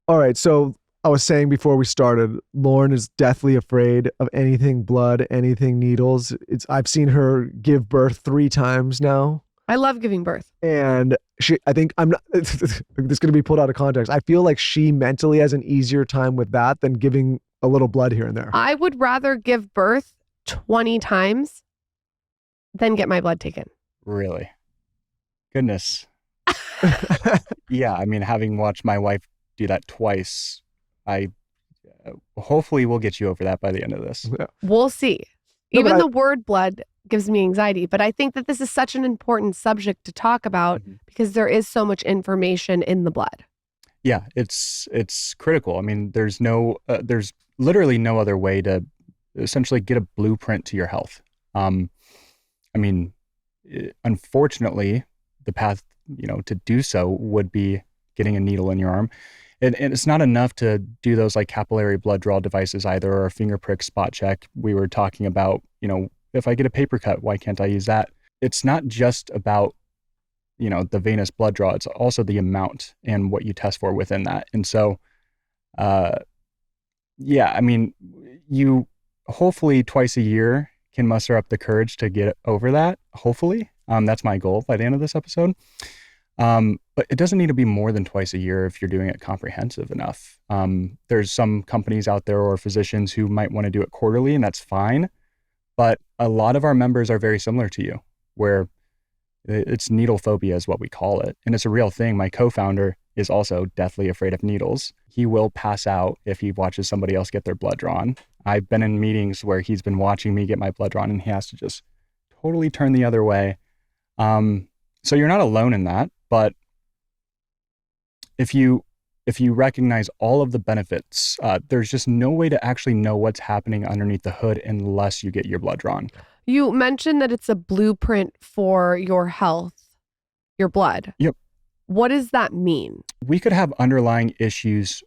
All right. So I was saying before we started, Lauren is deathly afraid of anything blood, anything needles. I've seen her give birth 3 times now. I love giving birth. And I think I'm not, this is going to be pulled out of context. I feel like she mentally has an easier time with that than giving a little blood here and there. I would rather give birth 20 times than get my blood taken. Really? Goodness. Yeah, I mean, having watched my wife do that twice, I hopefully we'll get you over that by the end of this. Yeah. We'll see. No, Even the word blood gives me anxiety, but I think that this is such an important subject to talk about because there is so much information in the blood. Yeah, it's critical. I mean, there's literally no other way to essentially get a blueprint to your health. I mean, unfortunately, the path, to do so would be getting a needle in your arm. And it's not enough to do those like capillary blood draw devices either, or a finger prick spot check. We were talking about, if I get a paper cut, why can't I use that? It's not just about, the venous blood draw. It's also the amount and what you test for within that. And so, yeah, I mean, you hopefully twice a year can muster up the courage to get over that. Hopefully, that's my goal by the end of this episode. But it doesn't need to be more than twice a year if you're doing it comprehensive enough. There's some companies out there or physicians who might want to do it quarterly, and that's fine. But a lot of our members are very similar to you, where it's needle phobia is what we call it. And it's a real thing. My co-founder is also deathly afraid of needles. He will pass out if he watches somebody else get their blood drawn. I've been in meetings where he's been watching me get my blood drawn and he has to just totally turn the other way. So you're not alone in that, but if you recognize all of the benefits, there's just no way to actually know what's happening underneath the hood unless you get your blood drawn. You mentioned that it's a blueprint for your health, your blood. Yep. What does that mean? We could have underlying issues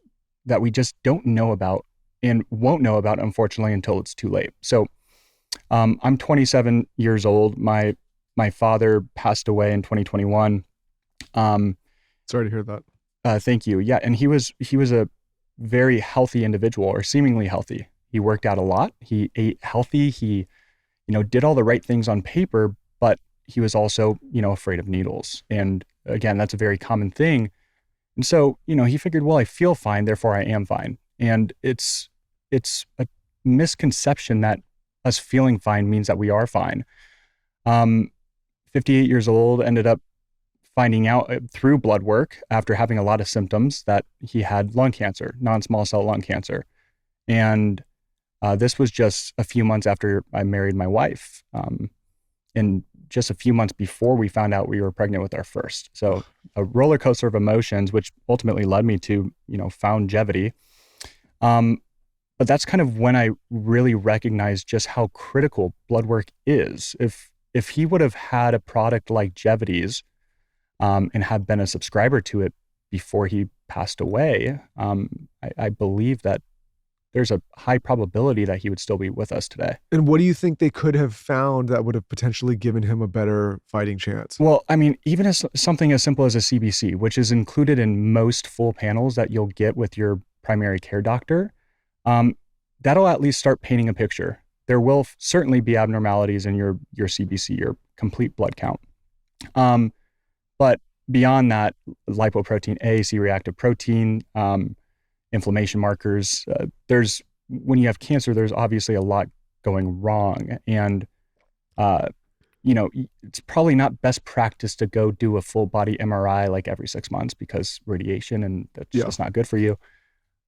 that we just don't know about and won't know about, unfortunately, until it's too late. So I'm 27 years old. My father passed away in 2021. Sorry to hear that. Thank you. Yeah, and he was a very healthy individual, or seemingly healthy. He worked out a lot. He ate healthy. He, did all the right things on paper, but he was also, afraid of needles. And again, that's a very common thing. And so, he figured, well, I feel fine, therefore I am fine. And it's a misconception that us feeling fine means that we are fine. 58 years old, ended up finding out through blood work after having a lot of symptoms that he had lung cancer, non-small cell lung cancer. And this was just a few months after I married my wife. And just a few months before we found out we were pregnant with our first. So a roller coaster of emotions, which ultimately led me to, found Geviti. But that's kind of when I really recognized just how critical blood work is. If he would have had a product like Geviti's, and had been a subscriber to it before he passed away, I believe that there's a high probability that he would still be with us today. And what do you think they could have found that would have potentially given him a better fighting chance? Well, I mean, even as something as simple as a CBC, which is included in most full panels that you'll get with your primary care doctor, that'll at least start painting a picture. There will certainly be abnormalities in your CBC, your complete blood count. But beyond that, lipoprotein A, C-reactive protein, inflammation markers, when you have cancer, there's obviously a lot going wrong. And, it's probably not best practice to go do a full body MRI like every 6 months because radiation, and that's just not good for you.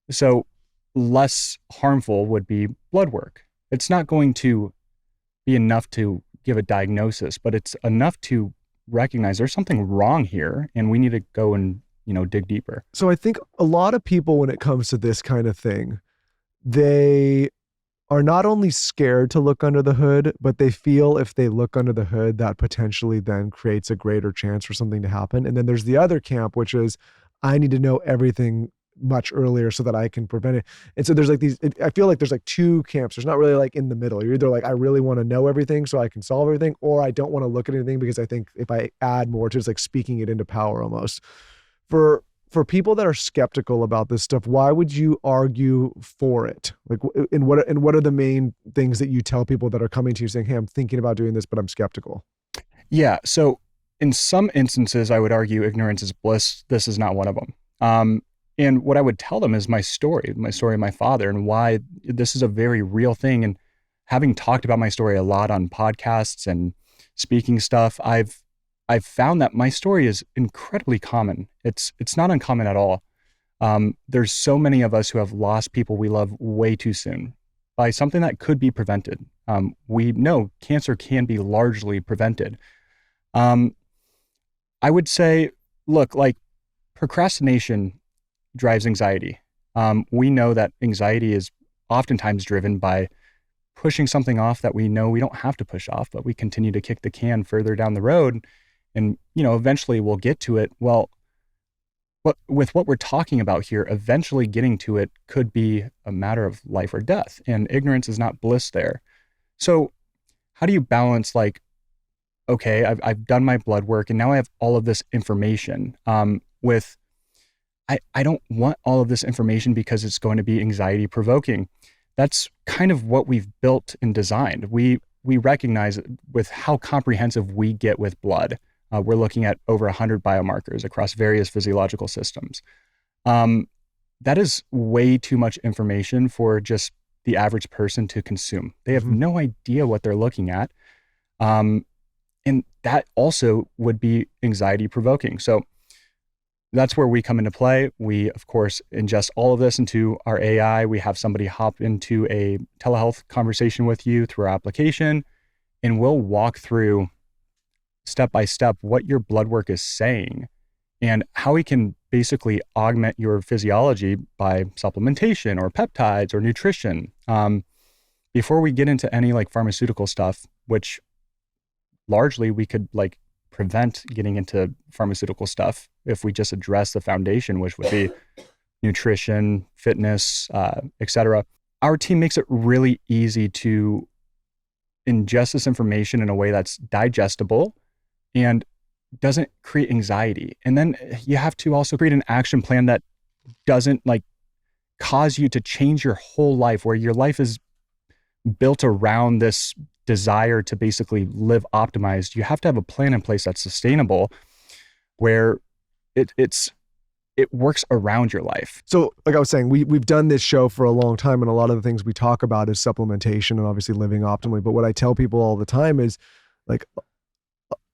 So less harmful would be blood work. It's not going to be enough to give a diagnosis, but it's enough to recognize there's something wrong here and we need to go and, dig deeper. So I think a lot of people, when it comes to this kind of thing, they are not only scared to look under the hood, but they feel if they look under the hood, that potentially then creates a greater chance for something to happen. And then there's the other camp, which is, I need to know everything much earlier so that I can prevent it. And so there's like I feel like there's like 2 camps. There's not really like in the middle. You're either like, I really want to know everything so I can solve everything, or I don't want to look at anything because I think if I add more to it, it's like speaking it into power almost. For for people that are skeptical about this stuff, why would you argue for it? Like, and what are the main things that you tell people that are coming to you saying, hey, I'm thinking about doing this, but I'm skeptical? Yeah. So in some instances, I would argue ignorance is bliss. This is not one of them. And what I would tell them is my story of my father, and why this is a very real thing. And having talked about my story a lot on podcasts and speaking stuff, I've found that my story is incredibly common. It's not uncommon at all. There's so many of us who have lost people we love way too soon by something that could be prevented. We know cancer can be largely prevented. I would say, look, like procrastination drives anxiety. We know that anxiety is oftentimes driven by pushing something off that we know we don't have to push off, but we continue to kick the can further down the road. And, eventually we'll get to it. Well, with what we're talking about here, eventually getting to it could be a matter of life or death, and ignorance is not bliss there. So how do you balance, like, okay, I've done my blood work and now I have all of this information, with, I don't want all of this information because it's going to be anxiety provoking. That's kind of what we've built and designed. We recognize with how comprehensive we get with blood. We're looking at over 100 biomarkers across various physiological systems. That is way too much information for just the average person to consume. They have no idea what they're looking at. And that also would be anxiety provoking. So that's where we come into play. We, of course, ingest all of this into our AI. We have somebody hop into a telehealth conversation with you through our application, and we'll walk through step by step what your blood work is saying and how we can basically augment your physiology by supplementation or peptides or nutrition. Before we get into any like pharmaceutical stuff, which largely we could like prevent getting into pharmaceutical stuff if we just address the foundation, which would be nutrition, fitness, etc. Our team makes it really easy to ingest this information in a way that's digestible and doesn't create anxiety. And then you have to also create an action plan that doesn't like cause you to change your whole life, where your life is built around this desire to basically live optimized. You have to have a plan in place that's sustainable, where it works around your life. So like I was saying, we've done this show for a long time, and a lot of the things we talk about is supplementation and obviously living optimally. But what I tell people all the time is like,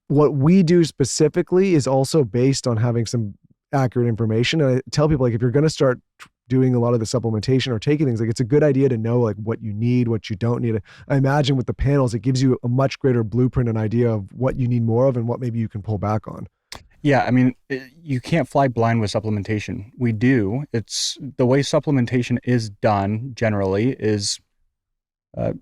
what we do specifically is also based on having some accurate information. And I tell people, like, if you're going to start doing a lot of the supplementation or taking things, like, it's a good idea to know like what you need, what you don't need. I imagine with the panels, it gives you a much greater blueprint and idea of what you need more of and what maybe you can pull back on. Yeah, I mean, you can't fly blind with supplementation. We do. It's the way supplementation is done generally is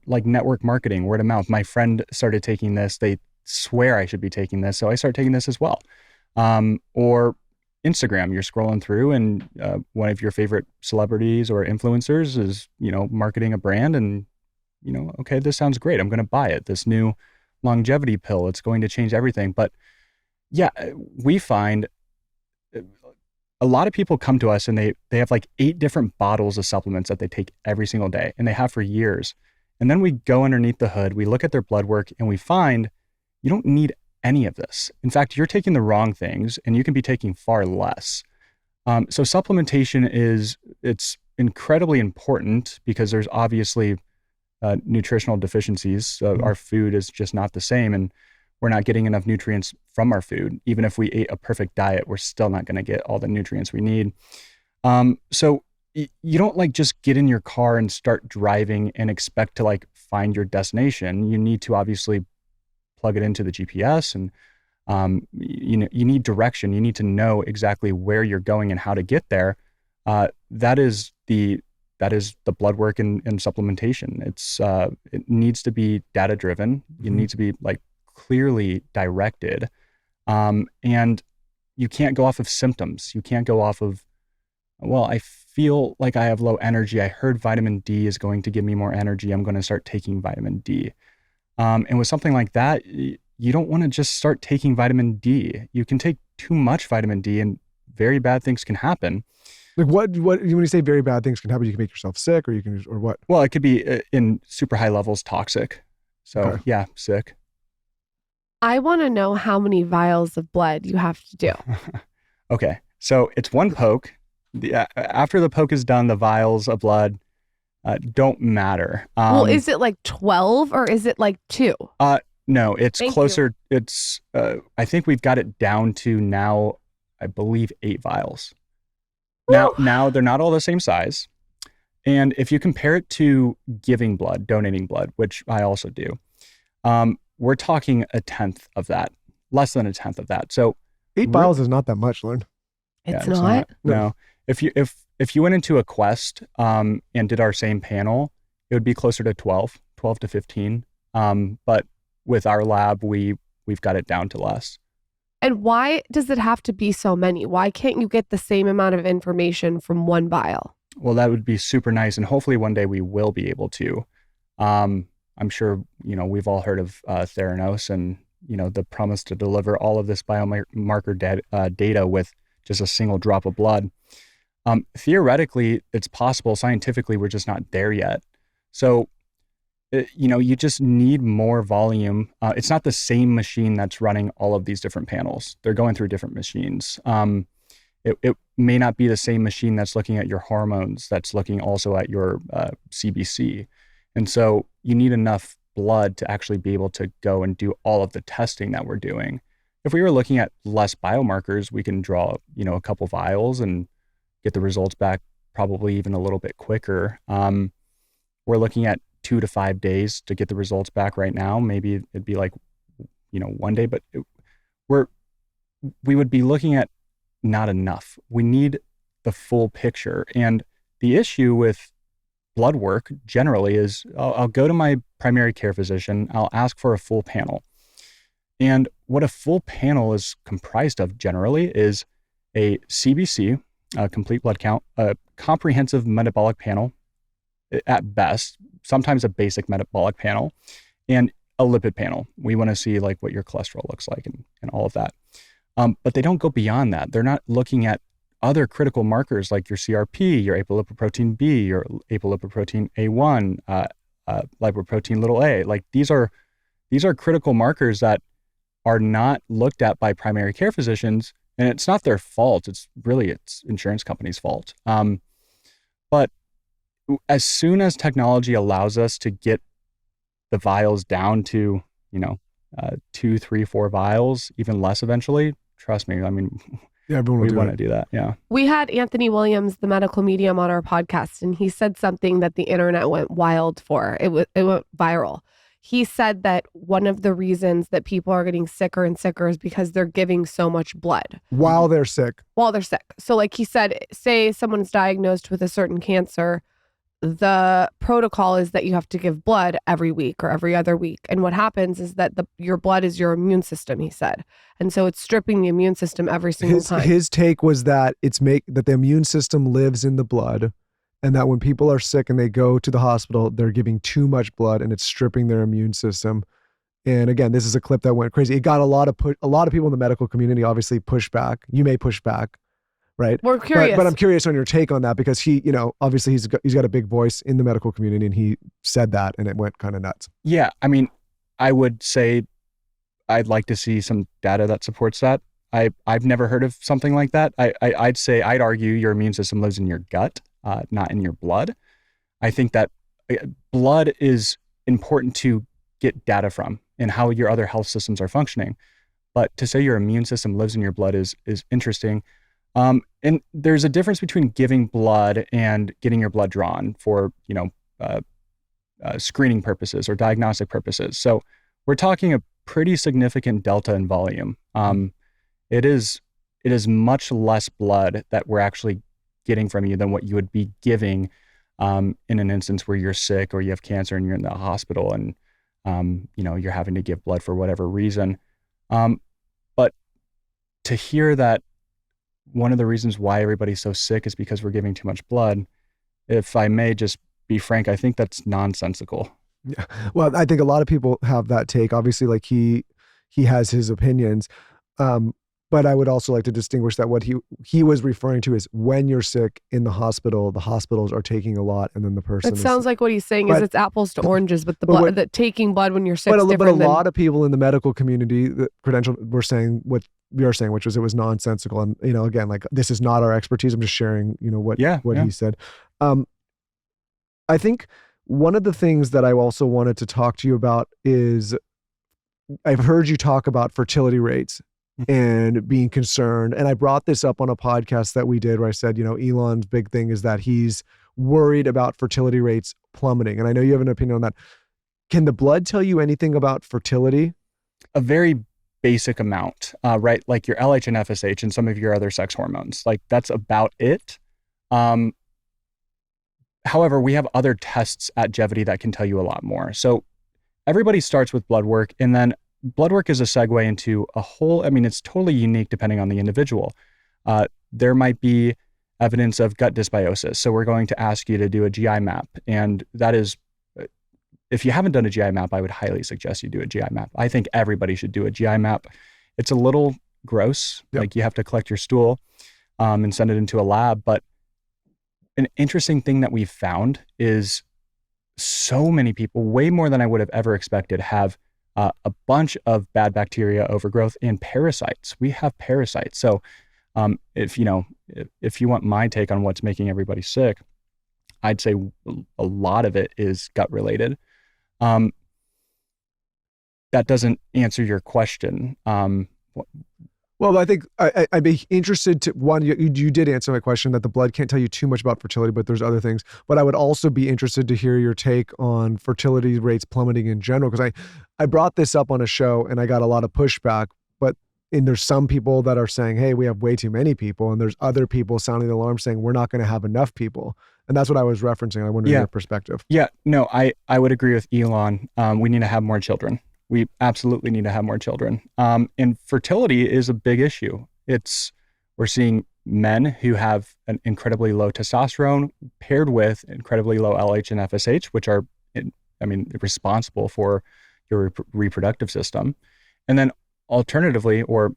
like network marketing, word of mouth. My friend started taking this. They swear I should be taking this, so I start taking this as well. Or Instagram, you're scrolling through and one of your favorite celebrities or influencers is, marketing a brand, and, okay, this sounds great. I'm going to buy it. This new longevity pill, it's going to change everything. But yeah, we find a lot of people come to us and they have like 8 different bottles of supplements that they take every single day, and they have for years. And then we go underneath the hood, we look at their blood work, and we find you don't need any of this. In fact, you're taking the wrong things, and you can be taking far less. So supplementation it's incredibly important because there's obviously nutritional deficiencies. Our food is just not the same, and we're not getting enough nutrients from our food. Even if we ate a perfect diet, we're still not going to get all the nutrients we need. So you don't like just get in your car and start driving and expect to like find your destination. You need to obviously plug it into the GPS, and you need direction. You need to know exactly where you're going and how to get there. That is the blood work and supplementation. It needs to be data driven. You need to be like clearly directed, and you can't go off of symptoms. You can't go off of, well, I feel like I have low energy. I heard vitamin D is going to give me more energy. I'm going to start taking vitamin D. And with something like that, you don't want to just start taking vitamin D. You can take too much vitamin D and very bad things can happen. Like what when you say very bad things can happen, you can make yourself sick, or you can, or what? Well, it could be in super high levels toxic. So Okay. yeah, sick. I want to know how many vials of blood you have to do. Okay. So it's one poke. After the poke is done, the vials of blood don't matter. Well, is it like 12 or is it like 2? No, it's Thank closer. It's I think we've got it down to now, I believe 8 vials. Now they're not all the same size. And if you compare it to giving blood, donating blood, which I also do, we're talking a tenth of that, less than a tenth of that. So 8 vials is not that much, Lauren. It's yeah, not? No. If you went into a quest and did our same panel, it would be closer to 12 to 15. But with our lab, we've got it down to less. And why does it have to be so many? Why can't you get the same amount of information from one vial? Well, that would be super nice. And hopefully one day we will be able to. I'm sure, we've all heard of Theranos and, the promise to deliver all of this biomarker data with just a single drop of blood. Theoretically, it's possible. Scientifically, we're just not there yet. So, you just need more volume. It's not the same machine that's running all of these different panels. They're going through different machines. It may not be the same machine that's looking at your hormones, that's looking also at your CBC. And so you need enough blood to actually be able to go and do all of the testing that we're doing. If we were looking at less biomarkers, we can draw, a couple vials and get the results back probably even a little bit quicker. We're looking at 2 to 5 days to get the results back right now. Maybe it'd be like, 1 day, but we would be looking at not enough. We need the full picture. And the issue with blood work generally is I'll go to my primary care physician, I'll ask for a full panel. And what a full panel is comprised of generally is a CBC, a complete blood count, a comprehensive metabolic panel at best, sometimes a basic metabolic panel, and a lipid panel. We want to see like what your cholesterol looks like and all of that. But they don't go beyond that. They're not looking at other critical markers like your CRP, your apolipoprotein B, your apolipoprotein A1, lipoprotein little a. Like these are critical markers that are not looked at by primary care physicians, and it's not their fault. It's insurance company's fault. But as soon as technology allows us to get the vials down to, 2, 3, 4 vials, even less eventually, trust me, I mean, yeah, everyone we want to do that. Yeah. We had Anthony Williams, the medical medium, on our podcast, and he said something that the internet went wild for. It went viral. He said that one of the reasons that people are getting sicker and sicker is because they're giving so much blood. While they're sick. So like he said, say someone's diagnosed with a certain cancer, the protocol is that you have to give blood every week or every other week. And what happens is that your blood is your immune system, he said. And so it's stripping the immune system every single time. His take was that that the immune system lives in the blood, and that when people are sick and they go to the hospital, they're giving too much blood and it's stripping their immune system. And again, this is a clip that went crazy. It got a lot of people in the medical community obviously push back. You may push back. Right. We're curious. But I'm curious on your take on that, because he, obviously he's got a big voice in the medical community, and he said that and it went kind of nuts. Yeah. I mean, I would say I'd like to see some data that supports that. I've never heard of something like that. I'd argue your immune system lives in your gut, not in your blood. I think that blood is important to get data from and how your other health systems are functioning. But to say your immune system lives in your blood is interesting. And there's a difference between giving blood and getting your blood drawn for, screening purposes or diagnostic purposes. So we're talking a pretty significant delta in volume. It is much less blood that we're actually getting from you than what you would be giving, in an instance where you're sick or you have cancer and you're in the hospital and, you're having to give blood for whatever reason. But to hear that one of the reasons why everybody's so sick is because we're giving too much blood, if I may just be frank, I think that's nonsensical. Yeah. Well, I think a lot of people have that take. Obviously, like he has his opinions. But I would also like to distinguish that what he was referring to is when you're sick in the hospitals are taking a lot, and then the person. It sounds like what he's saying is it's apples to oranges, but that taking blood when you're sick is different. But a lot of people in the medical community, the credential, were saying what we are saying, which was it was nonsensical. And again, like, this is not our expertise. I'm just sharing, what he said. I think one of the things that I also wanted to talk to you about is I've heard you talk about fertility rates and being concerned. And I brought this up on a podcast that we did where I said, Elon's big thing is that he's worried about fertility rates plummeting. And I know you have an opinion on that. Can the blood tell you anything about fertility? A very basic amount, right? Like your LH and FSH and some of your other sex hormones. Like, that's about it. However, we have other tests at Geviti that can tell you a lot more. So everybody starts with blood work, and then blood work is a segue into a whole, it's totally unique depending on the individual. There might be evidence of gut dysbiosis. So we're going to ask you to do a GI map. And that is, if you haven't done a GI map, I would highly suggest you do a GI map. I think everybody should do a GI map. It's a little gross. Yep. Like, you have to collect your stool and send it into a lab. But an interesting thing that we've found is so many people, way more than I would have ever expected, have a bunch of bad bacteria overgrowth and parasites. We have parasites. So if you want my take on what's making everybody sick, I'd say a lot of it is gut related. That doesn't answer your question. Well, I think I'd be interested to, one, you did answer my question that the blood can't tell you too much about fertility, but there's other things. But I would also be interested to hear your take on fertility rates plummeting in general, because I brought this up on a show and I got a lot of pushback, and there's some people that are saying, hey, we have way too many people. And there's other people sounding the alarm saying, we're not going to have enough people. And that's what I was referencing. I wonder your perspective. Yeah, no, I would agree with Elon. We need to have more children. We absolutely need to have more children. And fertility is a big issue. We're seeing men who have an incredibly low testosterone paired with incredibly low LH and FSH, which are, responsible for your reproductive system. And then alternatively, or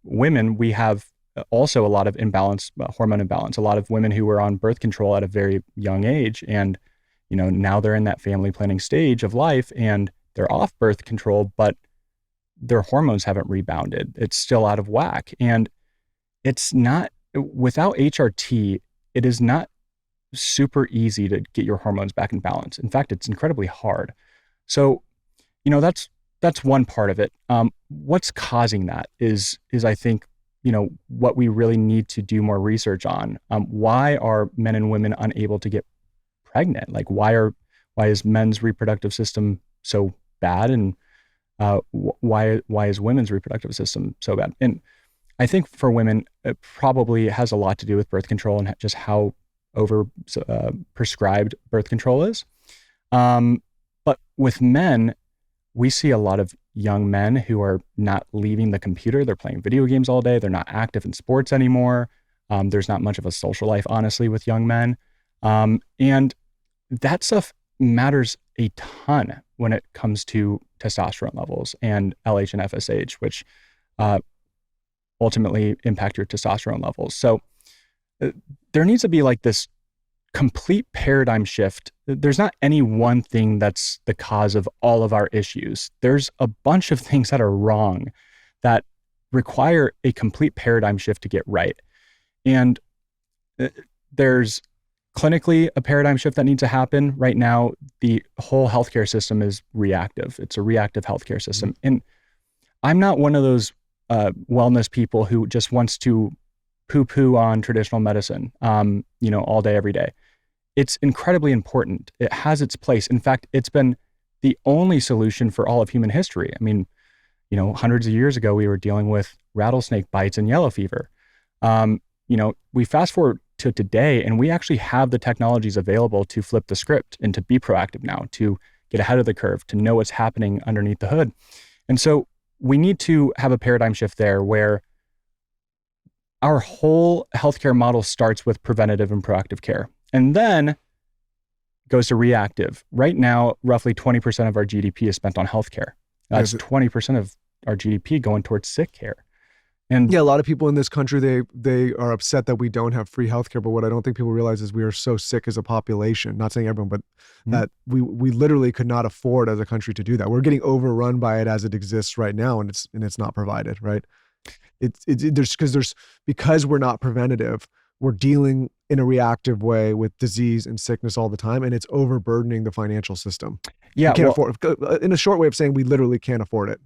women, we have also a lot of imbalance, hormone imbalance. A lot of women who were on birth control at a very young age, and now they're in that family planning stage of life, and they're off birth control, but their hormones haven't rebounded. It's still out of whack. And it's not, without HRT, it is not super easy to get your hormones back in balance. In fact, it's incredibly hard. So, that's one part of it. What's causing that is I think, what we really need to do more research on. Why are men and women unable to get pregnant? Like, why is men's reproductive system so bad, and why is women's reproductive system so bad? And I think for women, it probably has a lot to do with birth control and just how prescribed birth control is. But with men, we see a lot of young men who are not leaving the computer. They're playing video games all day. They're not active in sports anymore. There's not much of a social life, honestly, with young men. And that stuff matters a ton when it comes to testosterone levels and LH and FSH, which ultimately impact your testosterone levels. So there needs to be like this complete paradigm shift. There's not any one thing that's the cause of all of our issues. There's a bunch of things that are wrong that require a complete paradigm shift to get right. And there's clinically a paradigm shift that needs to happen. Right now, the whole healthcare system is reactive. It's a reactive healthcare system. And I'm not one of those wellness people who just wants to poo-poo on traditional medicine, all day, every day. It's incredibly important. It has its place. In fact, it's been the only solution for all of human history. Hundreds of years ago, we were dealing with rattlesnake bites and yellow fever. We fast forward to today, and we actually have the technologies available to flip the script and to be proactive now, to get ahead of the curve, to know what's happening underneath the hood. And so we need to have a paradigm shift there where our whole healthcare model starts with preventative and proactive care, and then goes to reactive. Right now, roughly 20% of our GDP is spent on healthcare. That's 20% of our GDP going towards sick care. And Yeah, a lot of people in this country, they are upset that we don't have free healthcare. But what I don't think people realize is we are so sick as a population. Not saying everyone, but that we literally could not afford as a country to do that. We're getting overrun by it as it exists right now, and it's not provided, right? Because we're not preventative, we're dealing in a reactive way with disease and sickness all the time, and it's overburdening the financial system. yeah, We can't afford. In a short way of saying, we literally can't afford it.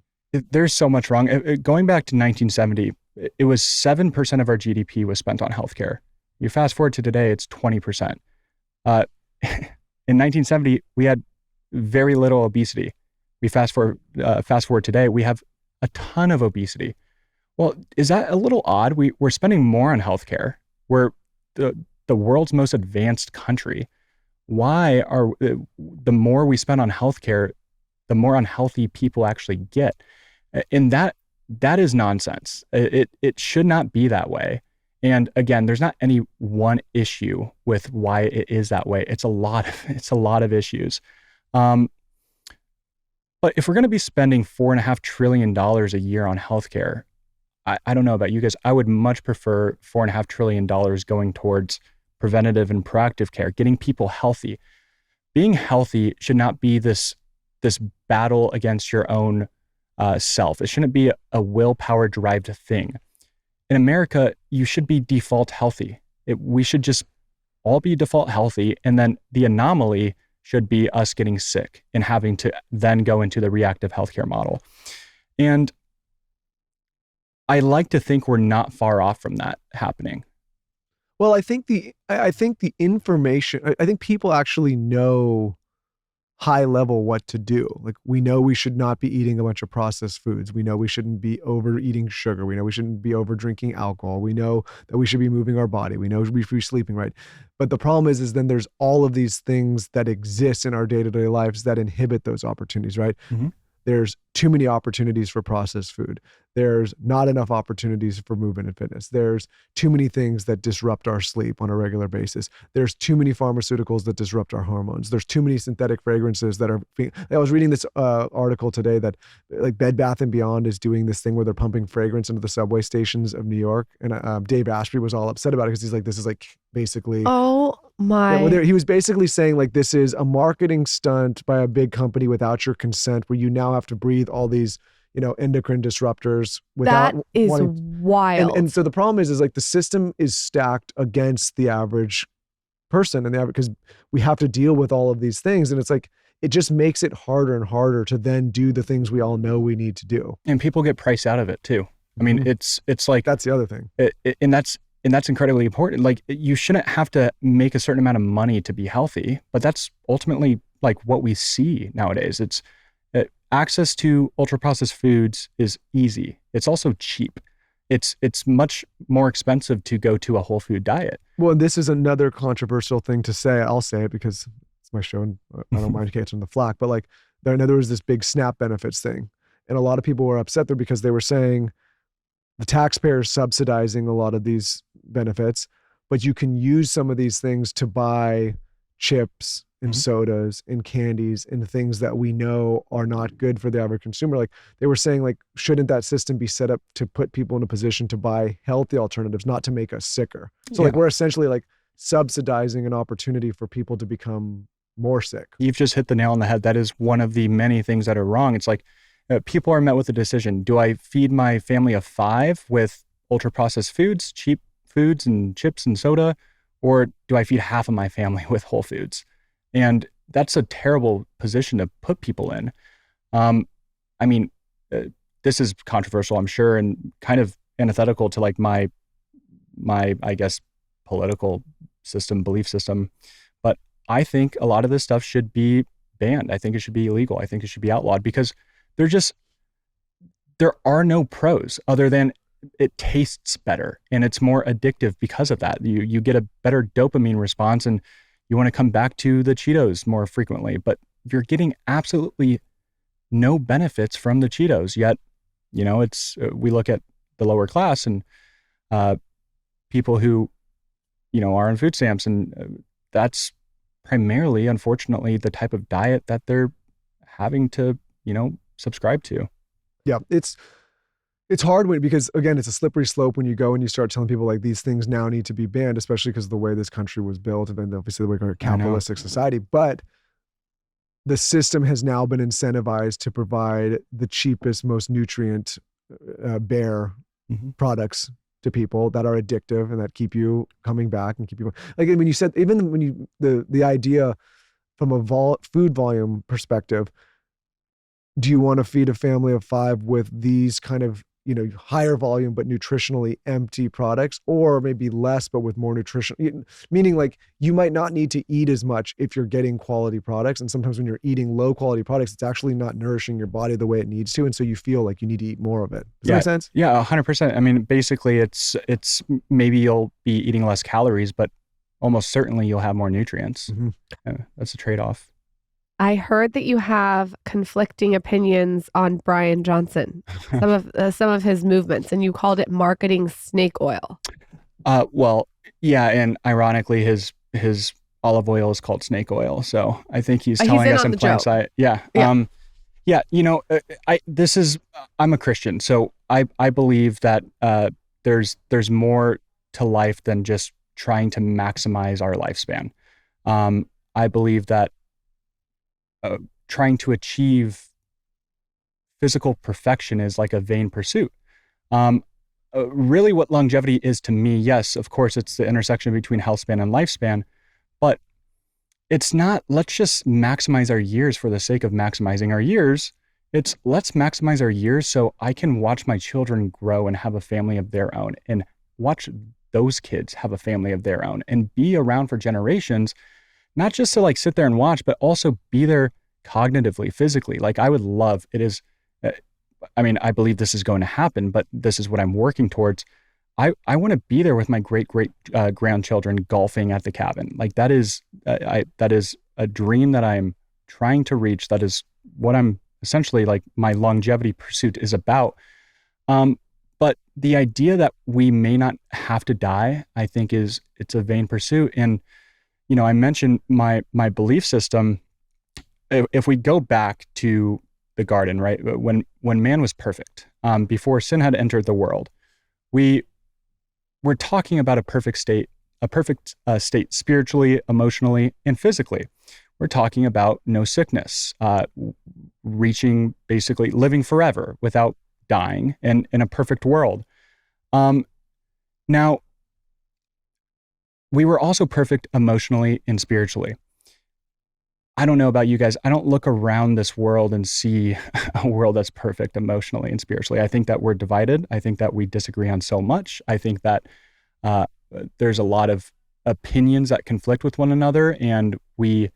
there's so much wrong. Going back to 1970, it was 7% of our GDP was spent on healthcare. You fast forward to today, it's 20%. In 1970, we had very little obesity. We fast forward today, we have a ton of obesity. Well, is that a little odd? We're spending more on healthcare. We're the world's most advanced country. Why are the more we spend on healthcare, the more unhealthy people actually get? And that is nonsense. It should not be that way. And again, there's not any one issue with why it is that way. It's a lot of issues. But if we're going to be spending $4.5 trillion a year on healthcare, I don't know about you guys. I would much prefer $4.5 trillion going towards preventative and proactive care, getting people healthy. Being healthy should not be this battle against your own self. It shouldn't be a willpower derived thing. In America, you should be default healthy. We should just all be default healthy, and then the anomaly should be us getting sick and having to then go into the reactive healthcare model. And I like to think we're not far off from that happening. Well, I think the information, I think people actually know high level what to do. Like, we know we should not be eating a bunch of processed foods. We know we shouldn't be overeating sugar. We know we shouldn't be over drinking alcohol. We know that we should be moving our body. We know we should be sleeping right. But the problem is then there's all of these things that exist in our day-to-day lives that inhibit those opportunities, right? Mm-hmm. There's too many opportunities for processed food. There's not enough opportunities for movement and fitness. There's too many things that disrupt our sleep on a regular basis. There's too many pharmaceuticals that disrupt our hormones. There's too many synthetic fragrances that are I was reading this article today that like Bed Bath & Beyond is doing this thing where they're pumping fragrance into the subway stations of New York. And Dave Asprey was all upset about it because he's like, this is like basically... Oh my. Yeah, well, he was basically saying like, this is a marketing stunt by a big company without your consent, where you now have to breathe all these, endocrine disruptors without that is wanting. wild. And so the problem is like the system is stacked against the average person and the average, because we have to deal with all of these things. And it's like, it just makes it harder and harder to then do the things we all know we need to do. And people get priced out of it too. I mean, it's like, that's the other thing. And that's incredibly important. Like, you shouldn't have to make a certain amount of money to be healthy, but that's ultimately like what we see nowadays. It's access to ultra processed foods is easy. It's also cheap. It's much more expensive to go to a whole food diet. Well, and this is another controversial thing to say. I'll say it because it's my show and I don't mind catching the flack, but like there was this big SNAP benefits thing. And a lot of people were upset there because they were saying the taxpayers subsidizing a lot of these benefits, but you can use some of these things to buy chips and sodas and candies and things that we know are not good for the average consumer. Like they were saying, like, shouldn't that system be set up to put people in a position to buy healthy alternatives, not to make us sicker? So like we're essentially like subsidizing an opportunity for people to become more sick. You've just hit the nail on the head. That is one of the many things that are wrong. It's like people are met with a decision. Do I feed my family of 5 with ultra processed foods, cheap foods and chips and soda, or do I feed half of my family with whole foods? And that's a terrible position to put people in. I mean, this is controversial, I'm sure, and kind of antithetical to like my, I guess, political system, belief system. But I think a lot of this stuff should be banned. I think it should be illegal. I think it should be outlawed because there are no pros other than it tastes better and it's more addictive because of that. You get a better dopamine response and you want to come back to the Cheetos more frequently, but you're getting absolutely no benefits from the Cheetos. Yet, we look at the lower class and people who, are on food stamps, and that's primarily, unfortunately, the type of diet that they're having to, subscribe to. Yeah, It's hard because again, it's a slippery slope when you go and you start telling people like these things now need to be banned, especially because of the way this country was built and obviously the way our capitalistic society. But the system has now been incentivized to provide the cheapest, most nutrient bare products to people that are addictive and that keep you coming back and keep you like when you said even when you the idea from a food volume perspective, do you want to feed a family of 5 with these kind of higher volume but nutritionally empty products, or maybe less but with more nutrition, meaning like you might not need to eat as much if you're getting quality products, and sometimes when you're eating low quality products it's actually not nourishing your body the way it needs to, and so you feel like you need to eat more of it. Does that make sense? Yeah, 100%. I mean, basically it's maybe you'll be eating less calories, but almost certainly you'll have more nutrients. That's a trade-off. I heard that you have conflicting opinions on Brian Johnson, some of his movements, and you called it marketing snake oil. Well, yeah, and ironically, his olive oil is called snake oil. So I think he's telling us in plain sight. Yeah. Yeah. I'm a Christian, so I believe that there's more to life than just trying to maximize our lifespan. I believe that trying to achieve physical perfection is like a vain pursuit. Really what longevity is to me, yes, of course, it's the intersection between health span and lifespan, but it's not, let's just maximize our years for the sake of maximizing our years. It's let's maximize our years so I can watch my children grow and have a family of their own, and watch those kids have a family of their own and be around for generations, not just to like sit there and watch, but also be there cognitively, physically. Like I would love, I believe this is going to happen, but this is what I'm working towards. I want to be there with my great grandchildren golfing at the cabin. Like that is a dream that I'm trying to reach. That is what I'm essentially like my longevity pursuit is about. But the idea that we may not have to die, I think it's a vain pursuit. And I mentioned my belief system. If we go back to the garden, right? When man was perfect, before sin had entered the world, we're talking about a perfect state spiritually, emotionally, and physically. We're talking about no sickness, reaching basically living forever without dying, and in a perfect world. Now, we were also perfect emotionally and spiritually. I don't know about you guys. I don't look around this world and see a world that's perfect emotionally and spiritually. I think that we're divided. I think that we disagree on so much. I think that there's a lot of opinions that conflict with one another, and we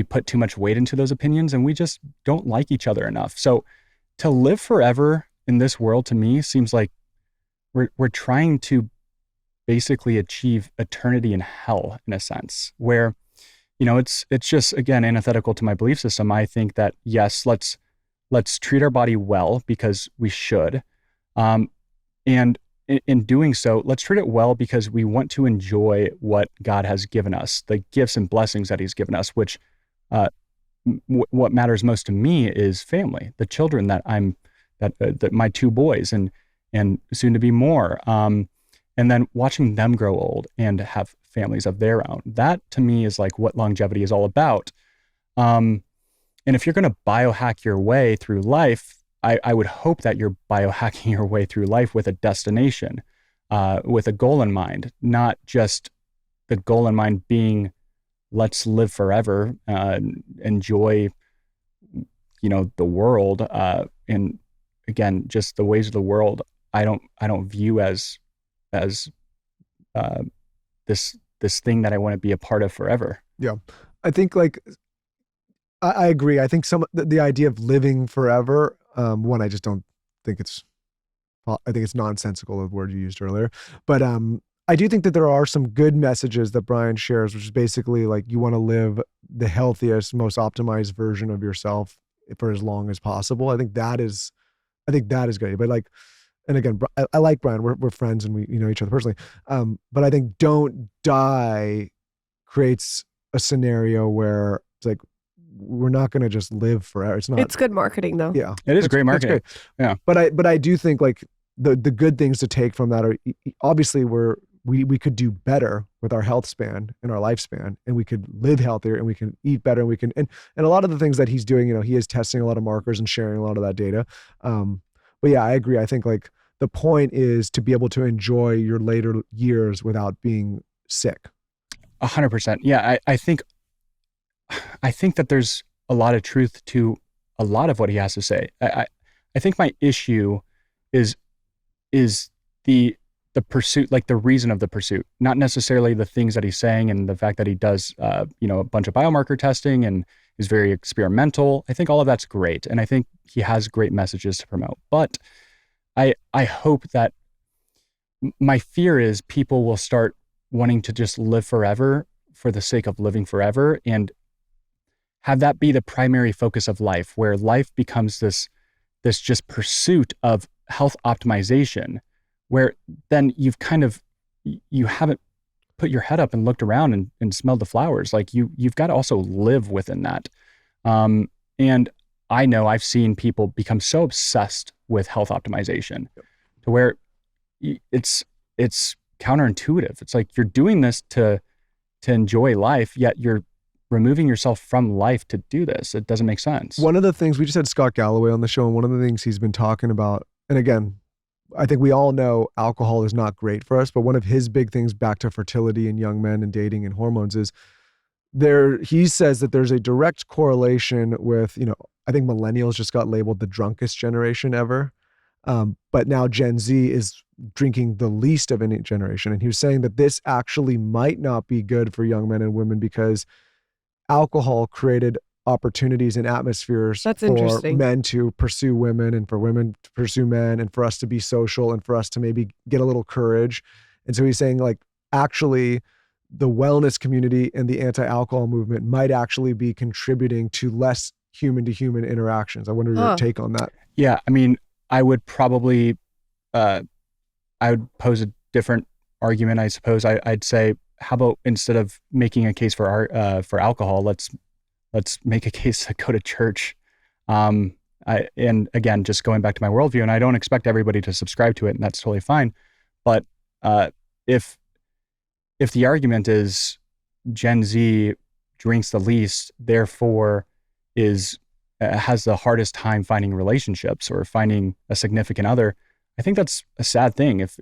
put too much weight into those opinions, and we just don't like each other enough. So to live forever in this world, to me, seems like we're trying to basically achieve eternity in hell, in a sense, where it's just, again, antithetical to my belief system. I think that yes, let's treat our body well because we should, and in doing so, let's treat it well because we want to enjoy what God has given us, the gifts and blessings that He's given us. Which what matters most to me is family, the children that my 2 boys and soon to be more. And then watching them grow old and have families of their own. That to me is like what longevity is all about. And if you're going to biohack your way through life, I would hope that you're biohacking your way through life with a destination, with a goal in mind, not just the goal in mind being, let's live forever, enjoy, the world. And again, just the ways of the world, I don't view as this thing that I want to be a part of forever. Yeah. I think I agree. I think the idea of living forever, one, I just don't think I think it's nonsensical, the word you used earlier, but I do think that there are some good messages that Brian shares, which is basically like you want to live the healthiest, most optimized version of yourself for as long as possible. I think that is great. But and again, I like Brian. We're friends and we know each other personally. But I think don't die creates a scenario where it's like we're not going to just live forever. It's not. It's good marketing though. Yeah, it is great marketing. Yeah, but I do think the good things to take from that are obviously we could do better with our health span and our lifespan, and we could live healthier, and we can eat better, and we can and a lot of the things that he's doing, he is testing a lot of markers and sharing a lot of that data. But yeah, I agree. I think like the point is to be able to enjoy your later years without being sick. 100%. Yeah, I think that there's a lot of truth to a lot of what he has to say. I think my issue is the pursuit, like the reason of the pursuit, not necessarily the things that he's saying and the fact that he does, a bunch of biomarker testing and is very experimental. I think all of that's great. And I think he has great messages to promote, but I hope that my fear is people will start wanting to just live forever for the sake of living forever and have that be the primary focus of life, where life becomes this just pursuit of health optimization, where then you haven't put your head up and looked around and smelled the flowers. Like you've got to also live within that. And I know I've seen people become so obsessed with health optimization to where it's counterintuitive. It's like you're doing this to enjoy life, yet you're removing yourself from life to do this. It doesn't make sense. One of the things, we just had Scott Galloway on the show, and one of the things he's been talking about, and again, I think we all know alcohol is not great for us, but one of his big things back to fertility in young men and dating and hormones is he says that there's a direct correlation with, I think millennials just got labeled the drunkest generation ever. But now Gen Z is drinking the least of any generation. And he was saying that this actually might not be good for young men and women because alcohol created opportunities and atmospheres for men to pursue women and for women to pursue men and for us to be social and for us to maybe get a little courage. And so he's saying like, actually the wellness community and the anti-alcohol movement might actually be contributing to less human to human interactions. I wonder your take on that. Yeah. I mean, I would probably, I would pose a different argument. I suppose I'd say, how about instead of making a case for alcohol, let's make a case to go to church. And again, just going back to my worldview, and I don't expect everybody to subscribe to it, and that's totally fine. But if the argument is Gen Z drinks the least, therefore has the hardest time finding relationships or finding a significant other, I think that's a sad thing. If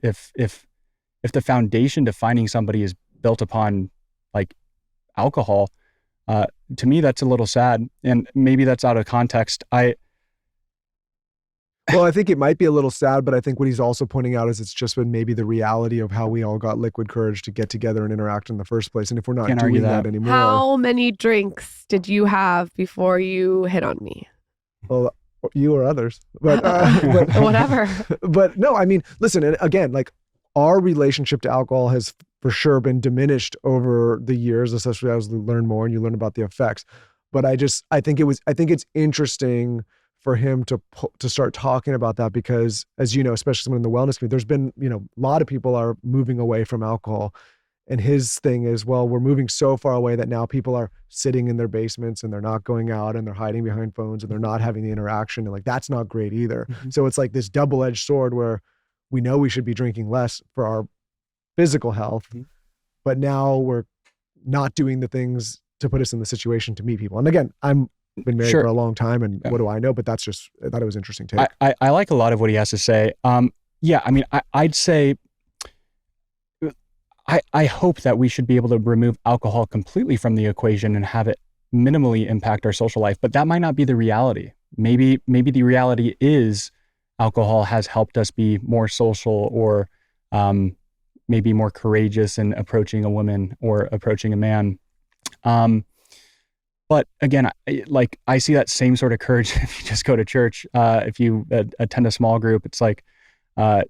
the foundation to finding somebody is built upon like alcohol, to me, that's a little sad, and maybe that's out of context. Well, I think it might be a little sad, but I think what he's also pointing out is it's just been maybe the reality of how we all got liquid courage to get together and interact in the first place. And if we're not doing that anymore. How many drinks did you have before you hit on me? Well, you or others, but whatever. But no, I mean, listen, and again, like our relationship to alcohol has for sure been diminished over the years, especially as we learn more and you learn about the effects. But I think it's interesting for him to start talking about that because, as you know, especially someone in the wellness community, there's been, a lot of people are moving away from alcohol. And his thing is, well, we're moving so far away that now people are sitting in their basements and they're not going out and they're hiding behind phones and they're not having the interaction. And like, that's not great either. Mm-hmm. So it's like this double-edged sword where we know we should be drinking less for our physical health, mm-hmm. but now we're not doing the things to put us in the situation to meet people. And again, I'm been married for a long time and what do I know, but that's just, I thought it was interesting take. I like a lot of what he has to say. Yeah, I mean, I'd say, I hope that we should be able to remove alcohol completely from the equation and have it minimally impact our social life, but that might not be the reality. Maybe the reality is alcohol has helped us be more social or maybe more courageous in approaching a woman or approaching a man. But again, I see that same sort of courage if you just go to church. If you attend a small group, it's like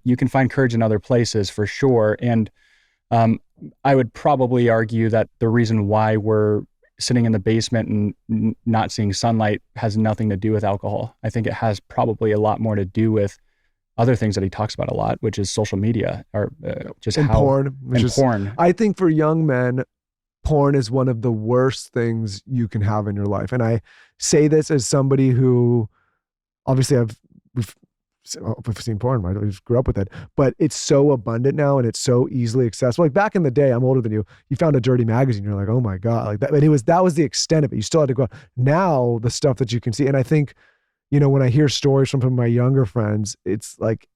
you can find courage in other places for sure. And I would probably argue that the reason why we're sitting in the basement and not seeing sunlight has nothing to do with alcohol. I think it has probably a lot more to do with other things that he talks about a lot, which is social media or just and how porn. Porn. I think for young men, porn is one of the worst things you can have in your life. And I say this as somebody who obviously we've we've seen porn, right? We just grew up with it, but it's so abundant now and it's so easily accessible. Like back in the day, I'm older than you. You found a dirty magazine, you're like, oh my god, like that. And that was the extent of it. You still had to go. Now the stuff that you can see, and I think, when I hear stories from some of my younger friends, it's like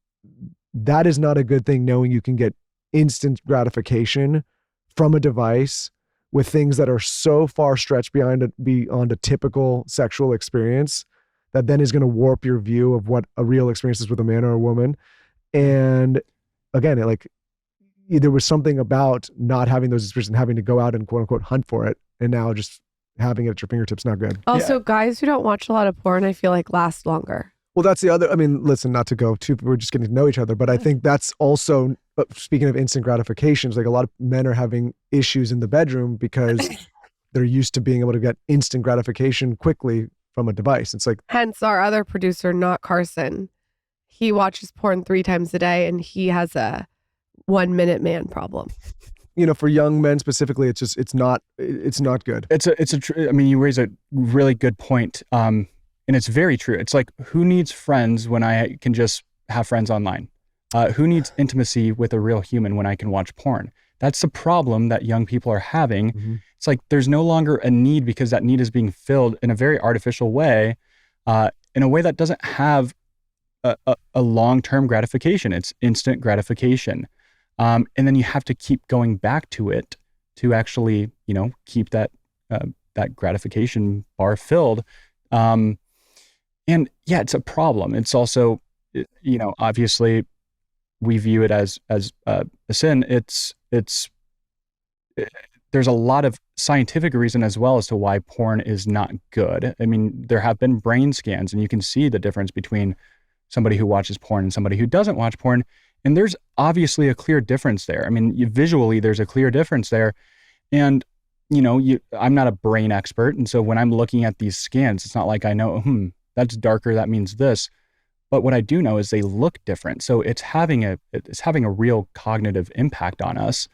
that is not a good thing. Knowing you can get instant gratification from a device with things that are so far stretched beyond a typical sexual experience, that then is going to warp your view of what a real experience is with a man or a woman. And again, there was something about not having those experiences and having to go out and quote unquote hunt for it. And now just having it at your fingertips, not good. Also, guys who don't watch a lot of porn, I feel like last longer. Well, that's the other, listen, not to go too, we're just getting to know each other, but I think that's also, speaking of instant gratifications, like a lot of men are having issues in the bedroom because they're used to being able to get instant gratification quickly from a device. It's like, hence our other producer, not Carson. He watches porn 3 times a day and he has a 1-minute man problem. For young men specifically, it's not good. You raise a really good point. And it's very true. It's like, who needs friends when I can just have friends online? Who needs intimacy with a real human when I can watch porn? That's the problem that young people are having. Mm-hmm. It's like there's no longer a need because that need is being filled in a very artificial way, in a way that doesn't have a long-term gratification. It's instant gratification. And then you have to keep going back to it to actually, keep that gratification bar filled. And yeah, it's a problem. It's also, obviously we view it as a sin. There's a lot of scientific reason as well as to why porn is not good. There have been brain scans and you can see the difference between somebody who watches porn and somebody who doesn't watch porn. And there's obviously a clear difference there. Visually, there's a clear difference there. And, I'm not a brain expert. And so when I'm looking at these scans, it's not like I know, that's darker, that means this. But what I do know is they look different. So it's having a real cognitive impact on us.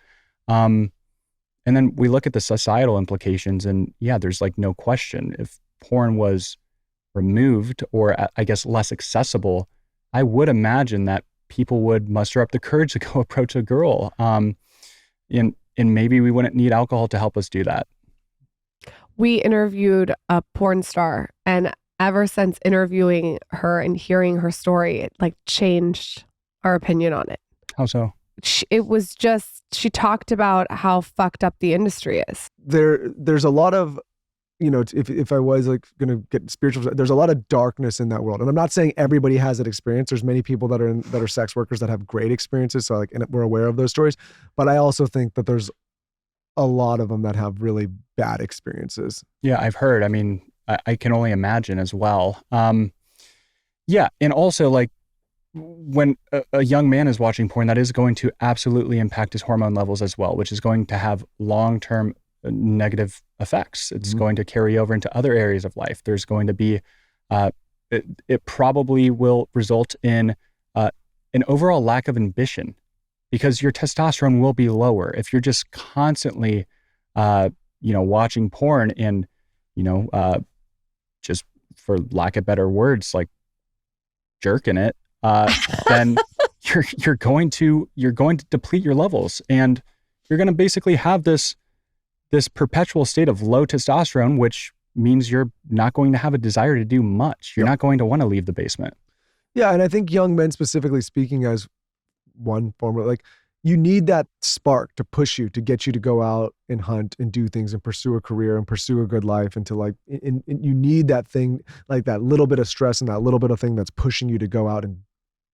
And then we look at the societal implications and yeah, there's no question. If porn was removed or I guess less accessible, I would imagine that people would muster up the courage to go approach a girl. And maybe we wouldn't need alcohol to help us do that. We interviewed a porn star, and ever since interviewing her and hearing her story, it changed our opinion on it. How so? It was just, she talked about how fucked up the industry is. There's a lot of, if I was going to get spiritual, there's a lot of darkness in that world. And I'm not saying everybody has that experience. There's many people that are sex workers that have great experiences. So and we're aware of those stories, but I also think that there's a lot of them that have really bad experiences. Yeah, I've heard. I can only imagine as well. Yeah. And also when a young man is watching porn, that is going to absolutely impact his hormone levels as well, which is going to have long-term negative effects. It's going to carry over into other areas of life. There's going to be, it probably will result in an overall lack of ambition because your testosterone will be lower. If you're just constantly, watching porn and, just for lack of better words, jerking it, then you're going to deplete your levels and you're going to basically have this perpetual state of low testosterone, which means you're not going to have a desire to do much. You're not going to want to leave the basement. Yeah. And I think young men specifically speaking as one form of you need that spark to push you, to get you to go out and hunt and do things and pursue a career and pursue a good life and to and you need that thing, that little bit of stress and that little bit of thing that's pushing you to go out and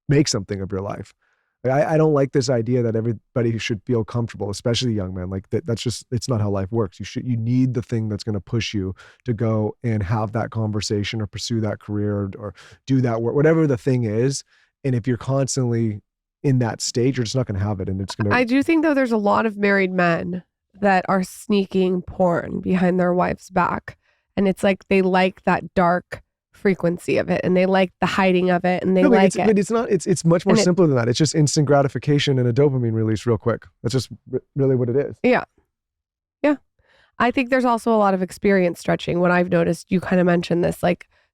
make something of your life. I don't like this idea that everybody should feel comfortable, especially young men. That's just, it's not how life works. You need the thing that's going to push you to go and have that conversation or pursue that career or do that work, whatever the thing is. And if you're constantly in that stage, you're just not going to have it. And it's going to, I do think though, there's a lot of married men that are sneaking porn behind their wife's back. And it's they like that dark frequency of it and they like the hiding of it and they like it. But it's not, it's much more simpler than that. It's just instant gratification and a dopamine release real quick. That's just really what it is. Yeah. Yeah. I think there's also a lot of experience stretching. What I've noticed, you kind of mentioned this,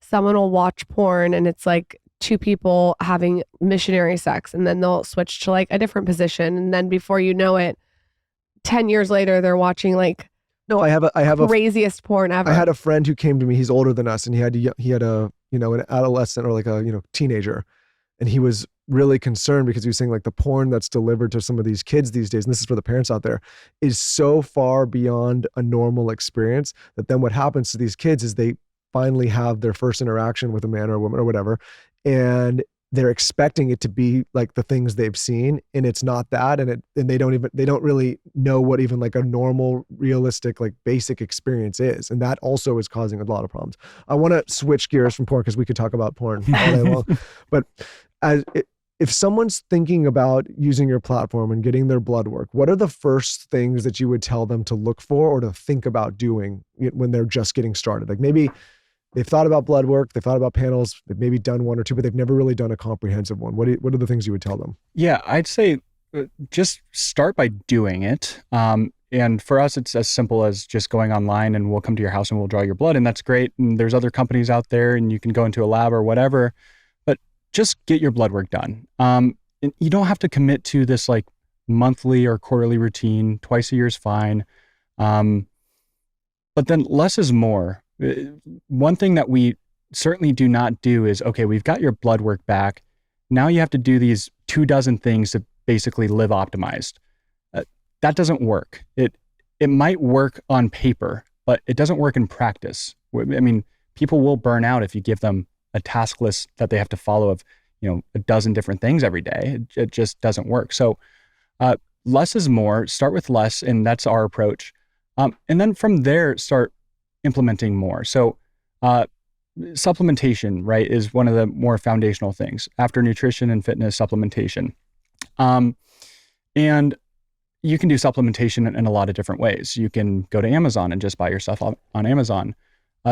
someone will watch porn and it's two people having missionary sex, and then they'll switch to like a different position, and then before you know it, 10 years later they're watching like No, I have a craziest porn ever. I had a friend who came to me. He's older than us, and he had a an adolescent or like a teenager, and he was really concerned because he was saying like the porn that's delivered to some of these kids these days, and this is for the parents out there, is so far beyond a normal experience that then what happens to these kids is they finally have their first interaction with a man or a woman or whatever, and they're expecting it to be like the things they've seen, and it's not that, and they don't really know what even like a normal, realistic, like basic experience is, and that also is causing a lot of problems. I want to switch gears from porn because we could talk about porn all day long, but if someone's thinking about using your platform and getting their blood work, what are the first things that you would tell them to look for or to think about doing when they're just getting started? Like maybe they've thought about blood work, they've thought about panels, they've maybe done one or two, but they've never really done a comprehensive one. What are the things you would tell them? Yeah, I'd say just start by doing it. And for us, it's as simple as just going online and we'll come to your house and we'll draw your blood, and that's great. And there's other companies out there and you can go into a lab or whatever, but just get your blood work done. And you don't have to commit to this like monthly or quarterly routine. Twice a year is fine. But then less is more. One thing that we certainly do not do is, okay, we've got your blood work back. Now you have to do these 24 things to basically live optimized. That doesn't work. It might work on paper, but it doesn't work in practice. I mean, people will burn out if you give them a task list that they have to follow of, 12 different things every day. It just doesn't work. So less is more. Start with less, and that's our approach. And then from there, start implementing more. So supplementation, right, is one of the more foundational things after nutrition and fitness. Supplementation. And you can do supplementation in a lot of different ways. You can go to Amazon and just buy your stuff on Amazon.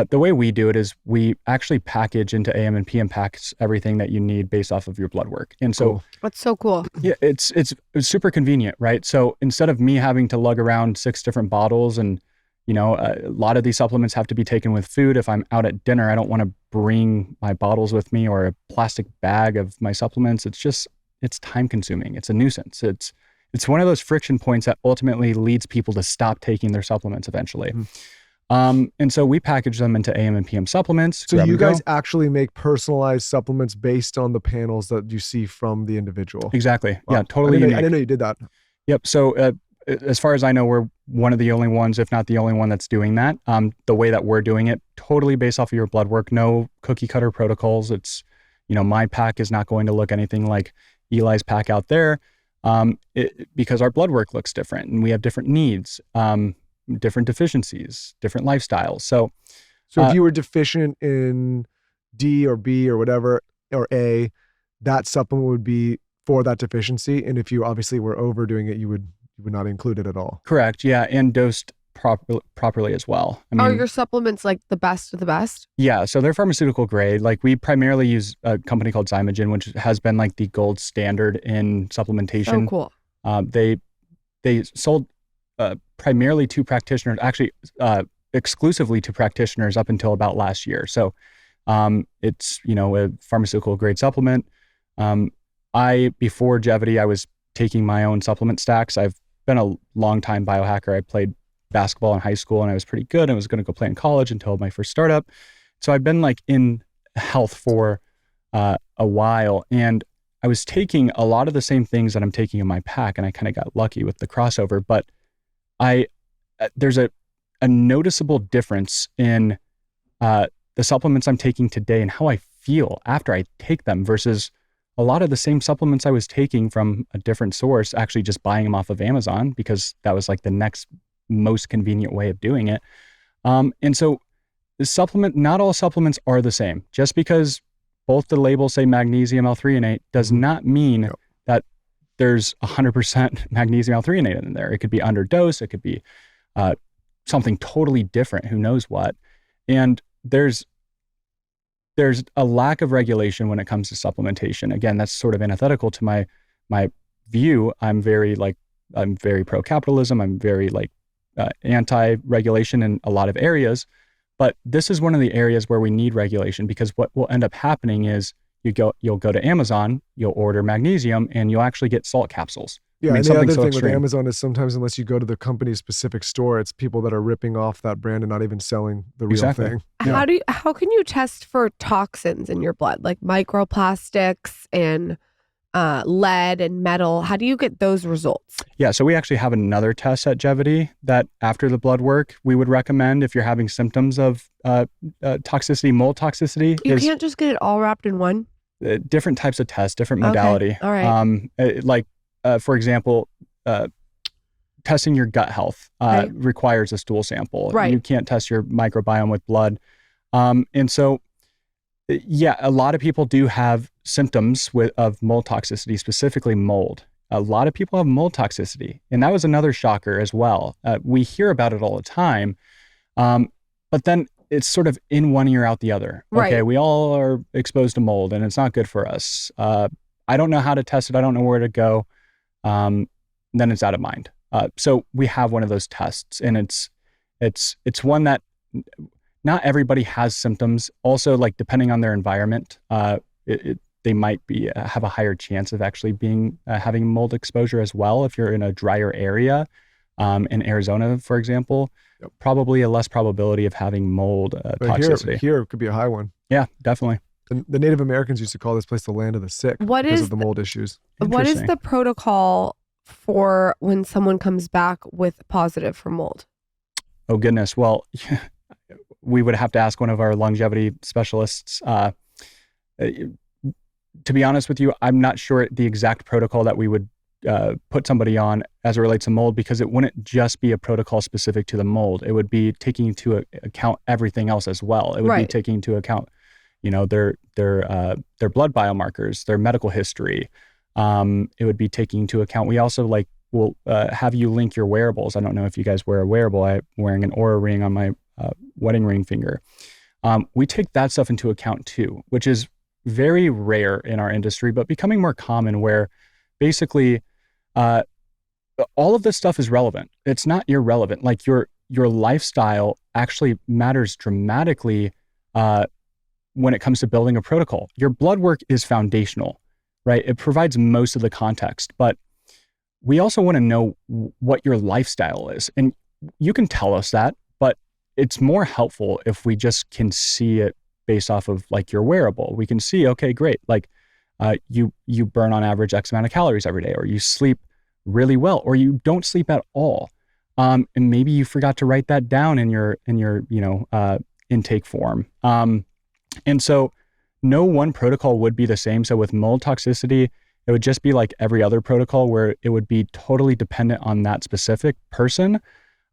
The way we do it is we actually package into AM and PM packs everything that you need based off of your blood work. And so Cool. That's so cool. yeah, it's super convenient, right? So instead of me having to lug around 6 different bottles and, a lot of these supplements have to be taken with food. If I'm out at dinner, I don't want to bring my bottles with me or a plastic bag of my supplements. It's time consuming. It's a nuisance. It's one of those friction points that ultimately leads people to stop taking their supplements eventually. And so we package them into AM and PM supplements. So grab you and go. guys actually make personalized supplements based on the panels that you see from the individual. Exactly. Wow. Yeah, totally I unique. didn't know you did that. Yep. So as far as I know, we're one of the only ones, if not the only one that's doing that. The way that we're doing it, totally based off of your blood work, no cookie cutter protocols. It's, my pack is not going to look anything like Eli's pack out there because our blood work looks different and we have different needs, different deficiencies, different lifestyles. So if you were deficient in D or B or whatever, or A, that supplement would be for that deficiency. And if you obviously were overdoing it, you would not include it at all. correct. Yeah. And dosed properly as well. I mean, Are your supplements like the best of the best? yeah. So they're pharmaceutical grade. Like we primarily use a company called Zymogen, which has been like the gold standard in supplementation. Oh, cool. They sold primarily to practitioners, actually exclusively to practitioners up until about last year. So it's, a pharmaceutical grade supplement. Before Geviti, I was taking my own supplement stacks. I've been a long time biohacker. I played basketball in high school and I was pretty good. I was going to go play in college until my first startup. So I've been like in health for a while, and I was taking a lot of the same things that I'm taking in my pack, and I kind of got lucky with the crossover, but there's a noticeable difference in the supplements I'm taking today and how I feel after I take them versus a lot of the same supplements I was taking from a different source, actually just buying them off of Amazon because that was like the next most convenient way of doing it. And so not all supplements are the same. Just because both the labels say magnesium L-threonate does not mean that there's 100% magnesium L-threonate in there. It could be underdose. It could be something totally different. Who knows what? And there's a lack of regulation when it comes to supplementation. Again, that's sort of antithetical to my view. I'm very pro-capitalism. I'm very anti-regulation in a lot of areas. But this is one of the areas where we need regulation, because what will end up happening is you'll go to Amazon, you'll order magnesium, and you'll actually get salt capsules. Yeah, I mean, and the something other so thing extreme. with Amazon is sometimes unless you go to the company's specific store, it's people that are ripping off that brand and not even selling the real Exactly. thing. Yeah. How can you test for toxins in your blood, like microplastics and lead and metal? How do you get those results? Yeah, so we actually have another test at Geviti that after the blood work, we would recommend if you're having symptoms of toxicity, mold toxicity. You can't just get it all wrapped in one? Different types of tests, different Okay, modality. all right. For example, testing your gut health Right. requires a stool sample. Right. You can't test your microbiome with blood. And so, yeah, a lot of people do have symptoms of mold toxicity, specifically mold. A lot of people have mold toxicity. And that was another shocker as well. We hear about it all the time, but then it's sort of in one ear out the other. Right. Okay, we all are exposed to mold and it's not good for us. I don't know how to test it. I don't know where to go. Then it's out of mind. So we have one of those tests, and it's one that not everybody has symptoms. Also, like depending on their environment, they might have a higher chance of actually having mold exposure as well. If you're in a drier area, in Arizona, for example, probably a less probability of having mold toxicity. Here it could be a high one. Yeah, definitely. The Native Americans used to call this place the land of the sick because of the mold issues. What is the protocol for when someone comes back with positive for mold? Oh, goodness. Well, we would have to ask one of our longevity specialists. To be honest with you, I'm not sure the exact protocol that we would put somebody on as it relates to mold, because it wouldn't just be a protocol specific to the mold. It would be taking into account everything else as well. It would be taking into account, their blood biomarkers, their medical history. It would be taking into account. We also will have you link your wearables. I don't know if you guys wear a wearable. I'm wearing an Oura ring on my wedding ring finger. We take that stuff into account too, which is very rare in our industry, but becoming more common, where basically all of this stuff is relevant. It's not irrelevant. Like your lifestyle actually matters dramatically when it comes to building a protocol. Your blood work is foundational, right? It provides most of the context, but we also want to know what your lifestyle is. And you can tell us that, but it's more helpful if we just can see it based off of like your wearable. We can see, okay, great. Like you burn on average X amount of calories every day, or you sleep really well, or you don't sleep at all. And maybe you forgot to write that down in your intake form. And so no one protocol would be the same. So with mold toxicity, it would just be like every other protocol, where it would be totally dependent on that specific person.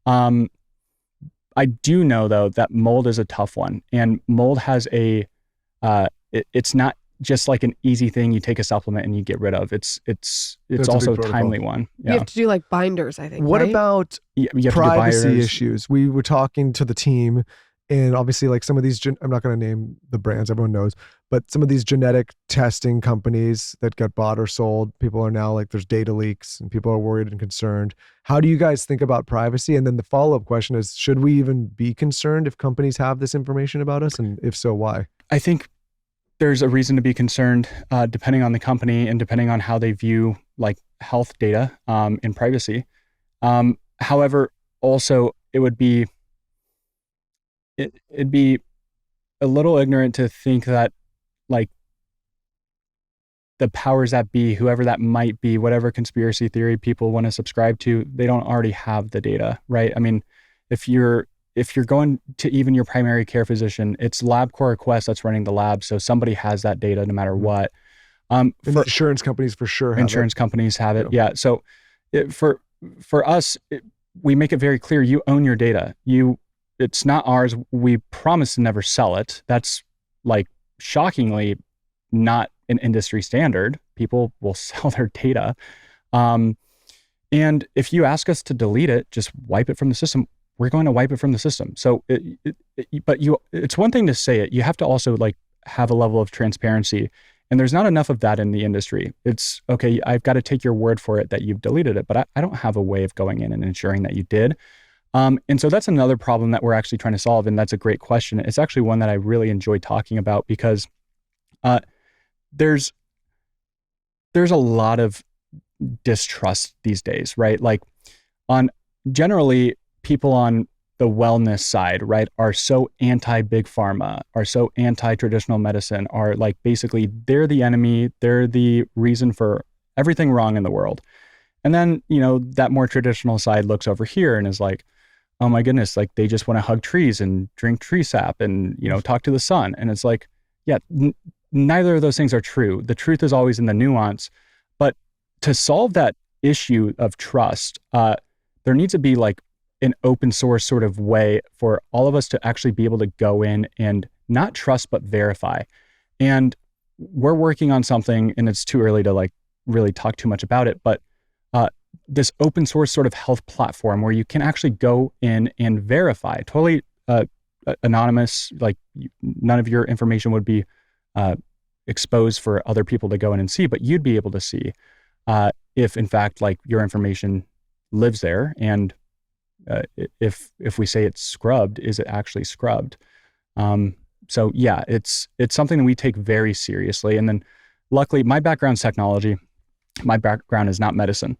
I do know though that mold is a tough one, and mold has it's not just like an easy thing you take a supplement and you get rid of. It's also a timely one. Yeah. You have to do like binders, I think. What right? about You have to do privacy binders. issues? We were talking to the team, and obviously like some of these, I'm not going to name the brands, everyone knows, but some of these genetic testing companies that get bought or sold, people are now like, there's data leaks and people are worried and concerned. How do you guys think about privacy? And then the follow-up question is, should we even be concerned if companies have this information about us? And if so, why? I think there's a reason to be concerned, depending on the company and depending on how they view like health data and privacy. However, also it'd be a little ignorant to think that like the powers that be, whoever that might be, whatever conspiracy theory people want to subscribe to, they don't already have the data, right? I mean, if you're going to even your primary care physician, it's LabCorp Quest that's running the lab, so somebody has that data no matter what. And insurance companies for sure have insurance companies have it. Yeah. So for us, we make it very clear, you own your data. It's not ours. We promise to never sell it. That's like shockingly not an industry standard. People will sell their data. And if you ask us to delete it, just wipe it from the system, we're going to wipe it from the system. So, it's one thing to say it. You have to also like have a level of transparency, and there's not enough of that in the industry. It's okay, I've got to take your word for it that you've deleted it, but I don't have a way of going in and ensuring that you did. And so that's another problem that we're actually trying to solve. And that's a great question. It's actually one that I really enjoy talking about, because there's a lot of distrust these days, right? Like generally people on the wellness side, right, are so anti-big pharma, are so anti-traditional medicine, are like basically they're the enemy, they're the reason for everything wrong in the world. And then, that more traditional side looks over here and is like, oh my goodness, like they just want to hug trees and drink tree sap and, talk to the sun. And it's like, yeah, neither of those things are true. The truth is always in the nuance. But to solve that issue of trust, there needs to be like an open source sort of way for all of us to actually be able to go in and not trust, but verify. And we're working on something, and it's too early to like really talk too much about it, but this open source sort of health platform where you can actually go in and verify, totally anonymous, like none of your information would be exposed for other people to go in and see, but you'd be able to see if in fact like your information lives there, and if we say it's scrubbed, is it actually scrubbed? So yeah, it's something that we take very seriously. And then luckily my background's technology. My background is not medicine.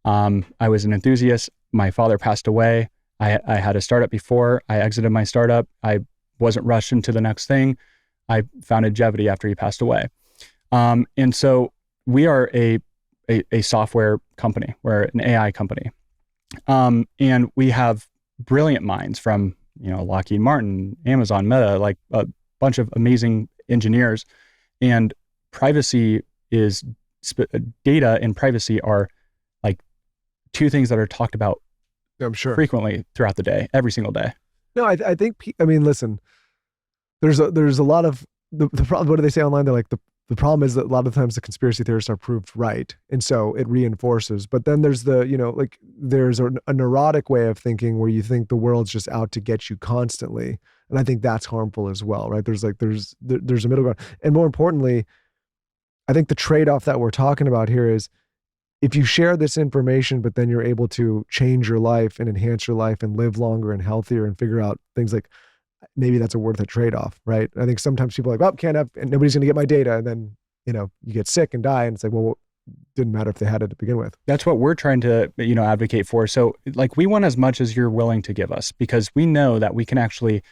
I was an enthusiast. My father passed away. I had a startup before. I exited my startup. I wasn't rushed into the next thing. I founded Geviti after he passed away. And so we are a software company. We're an AI company. And we have brilliant minds from, Lockheed Martin, Amazon, Meta, like a bunch of amazing engineers. And privacy is, data and privacy are like two things that are talked about I'm sure frequently throughout the day, every single day. No, I think, listen, there's a lot of the problem. What do they say online? They're like, the problem is that a lot of times the conspiracy theorists are proved right. And so it reinforces, but then there's there's a neurotic way of thinking where you think the world's just out to get you constantly. And I think that's harmful as well, right? There's a middle ground. And more importantly, I think the trade-off that we're talking about here is if you share this information, but then you're able to change your life and enhance your life and live longer and healthier and figure out things like, maybe that's a worth a trade-off, right? I think sometimes people are like, well, can't have, and nobody's going to get my data. And then, you get sick and die. And it's like, well, it didn't matter if they had it to begin with. That's what we're trying to, advocate for. So like we want as much as you're willing to give us, because we know that we can actually,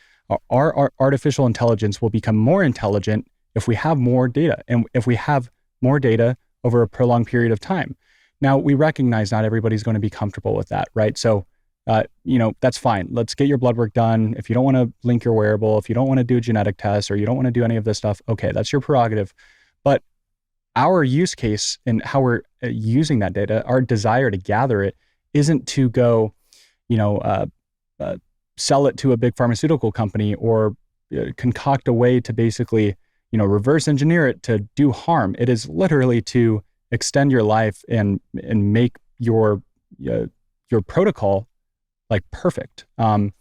our artificial intelligence will become more intelligent if we have more data, and if we have more data over a prolonged period of time. Now, we recognize not everybody's going to be comfortable with that, right? So, that's fine. Let's get your blood work done. If you don't want to link your wearable, if you don't want to do a genetic test, or you don't want to do any of this stuff, okay, that's your prerogative. But our use case and how we're using that data, our desire to gather it, isn't to go, sell it to a big pharmaceutical company or concoct a way to basically, reverse engineer it to do harm. It is literally to extend your life and make your protocol like perfect. And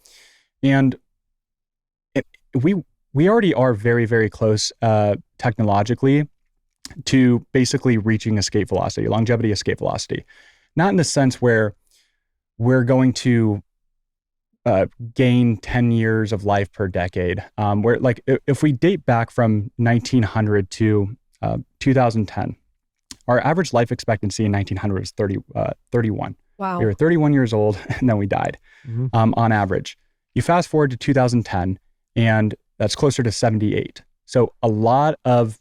we already are very, very close technologically to basically reaching escape velocity, longevity escape velocity. Not in the sense where we're going to gain 10 years of life per decade. Where like if we date back from 1900 to 2010, our average life expectancy in 1900 was 31. Wow. We were 31 years old and then we died on average. You fast forward to 2010 and that's closer to 78. So a lot of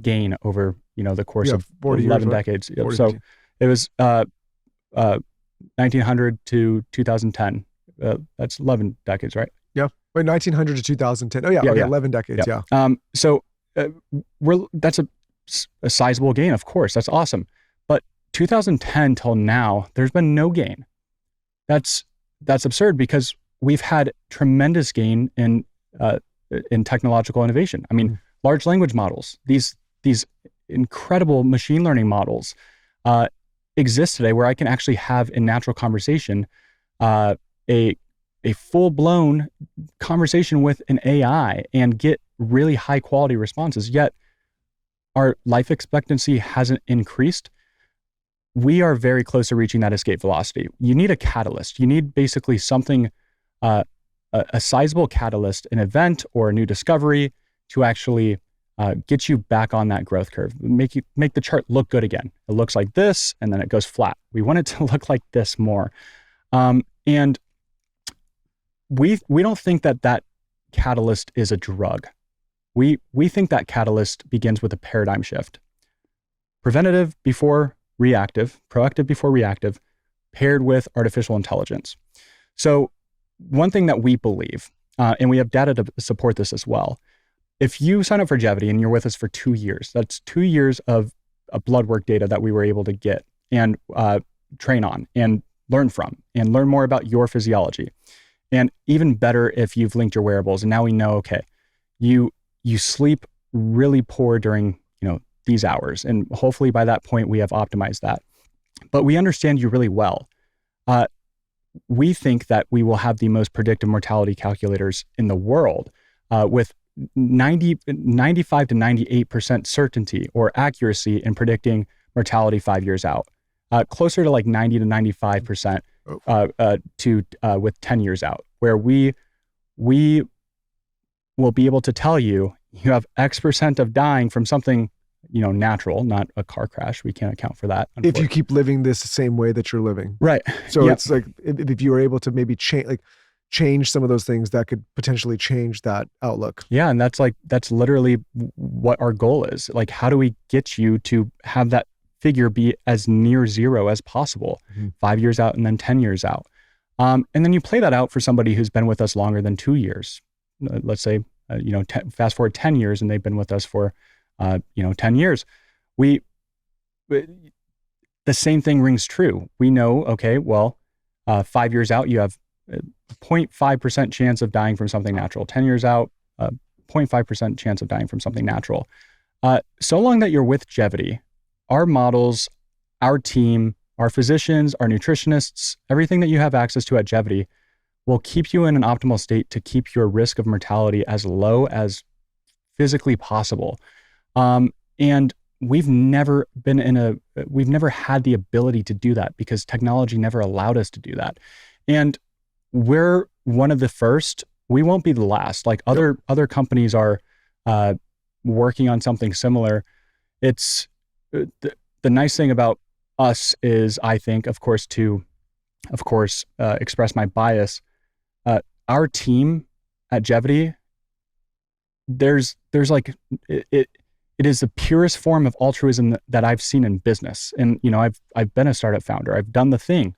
gain over, the course of 11 decades. So it was 1900 to 2010. That's 11 decades, right? Yeah. Wait, 1900 to 2010. Oh yeah. 11 decades. Yeah. So that's a sizable gain, of course. That's awesome. But 2010 till now, there's been no gain. That's absurd because we've had tremendous gain in technological innovation. I mean, large language models, these incredible machine learning models exist today where I can actually have in natural conversation a full-blown conversation with an AI and get really high quality responses, yet our life expectancy hasn't increased. We are very close to reaching that escape velocity. You need a catalyst. You need basically something, a sizable catalyst, an event or a new discovery to actually get you back on that growth curve, make the chart look good again. It looks like this, and then it goes flat. We want it to look like this more. And we don't think that catalyst is a drug. We think that catalyst begins with a paradigm shift. Preventative before reactive, proactive before reactive, paired with artificial intelligence. So one thing that we believe, and we have data to support this as well, if you sign up for Geviti and you're with us for 2 years, that's 2 years of blood work data that we were able to get and train on and learn from and learn more about your physiology. And even better if you've linked your wearables and now we know, okay, you sleep really poor during, these hours. And hopefully by that point we have optimized that. But we understand you really well. We think that we will have the most predictive mortality calculators in the world with 95 to 98% certainty or accuracy in predicting mortality 5 years out, closer to like 90 to 95% with 10 years out, where we will be able to tell you have X% of dying from something natural, not a car crash. We can't account for that. If you keep living this same way that you're living. Right. So it's like, if you were able to maybe change some of those things, that could potentially change that outlook. Yeah. And that's literally what our goal is. Like, how do we get you to have that figure be as near zero as possible, 5 years out and then 10 years out. And then you play that out for somebody who's been with us longer than 2 years. Let's say, fast forward 10 years and they've been with us for 10 years. The same thing rings true. We know, okay, well, 5 years out, you have 0.5% chance of dying from something natural. 10 years out, 0.5% chance of dying from something natural. So long that you're with Geviti, our models, our team, our physicians, our nutritionists, everything that you have access to at Geviti will keep you in an optimal state to keep your risk of mortality as low as physically possible. And we've never had the ability to do that because technology never allowed us to do that. And we're one of the first. We won't be the last. Like other companies are working on something similar. It's the nice thing about us is, I think, of course, express my bias. Our team at Geviti, there's like it is the purest form of altruism that I've seen in business. And I've been a startup founder. I've done the thing.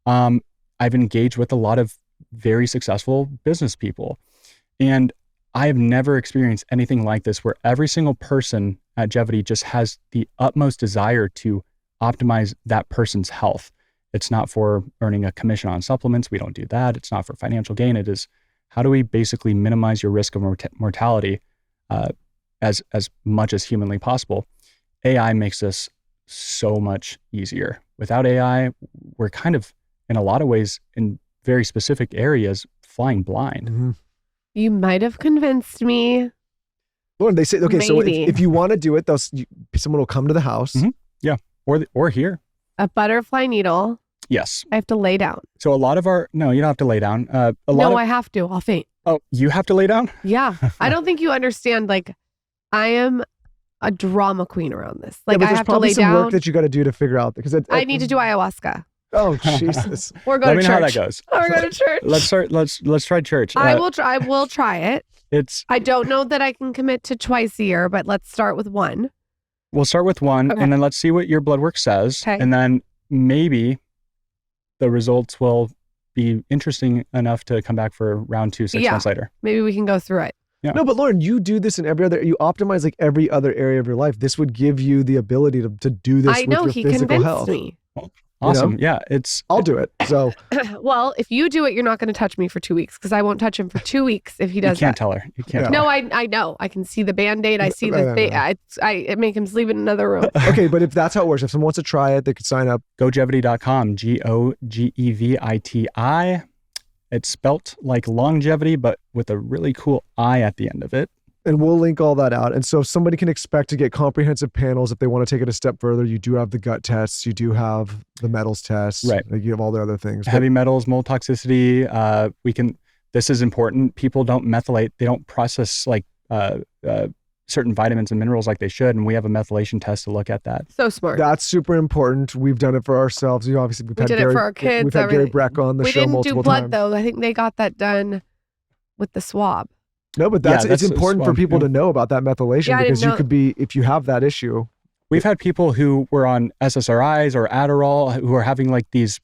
I've engaged with a lot of very successful business people, and I have never experienced anything like this, where every single person at Geviti just has the utmost desire to optimize that person's health. It's not for earning a commission on supplements. We don't do that. It's not for financial gain. It is, how do we basically minimize your risk of mortality as much as humanly possible? AI makes this so much easier. Without AI, we're kind of, in a lot of ways, in very specific areas, flying blind. Mm-hmm. You might have convinced me. Lauren, they say, okay, Maybe. so if you want to do it, someone will come to the house. Mm-hmm. Yeah, or here. A butterfly needle. Yes. I have to lay down. So a lot of no, you don't have to lay down. I have to. I'll faint. Oh, you have to lay down? Yeah. I don't think you understand. Like, I am a drama queen around this. Like, but I there's have to probably lay some down. work that you got to do to figure out, because I need to do ayahuasca. Oh, Jesus. Or go Let to me church. know how that goes. Or go to church. Let's try church. I will try it. It's. I don't know that I can commit to twice a year, but let's start with one. We'll start with one, Okay. and then let's see what your blood work says, Okay. and then maybe the results will be interesting enough to come back for round 2 6 months later. Maybe we can go through it. Yeah. No, but Lauren, you do this in you optimize like every other area of your life. This would give you the ability to do this I know, with he your physical convinced health. me. Awesome. Yeah, I'll do it. So Well, if you do it, you're not going to touch me for 2 weeks, because I won't touch him for 2 weeks if he does you can't that. tell her. You can't. Yeah. Tell No, her. I know. I can see the Band-Aid. I see the No. thing. I make him sleep in another room. okay, but if that's how it works, if someone wants to try it, they could sign up. GoGeviti.com, GoGeviti. It's spelt like longevity, but with a really cool I at the end of it. And we'll link all that out. And so somebody can expect to get comprehensive panels if they want to take it a step further. You do have the gut tests. You do have the metals tests. Right. Like you have all the other things. Heavy metals, mold toxicity. This is important. People don't methylate. They don't process like certain vitamins and minerals like they should, and we have a methylation test to look at that. So smart. That's super important. We've done it for ourselves. You obviously we've We had did it Gary, for our kids, We've had Gary everything. Breck on the We show didn't do multiple blood times. though. I think they got that done with the swab. No, but Yeah, it's that's a important for swab, people yeah. to know about that methylation Yeah, I because didn't you know. could be, if you have that issue. We've had people who were on SSRIs or Adderall who are having like these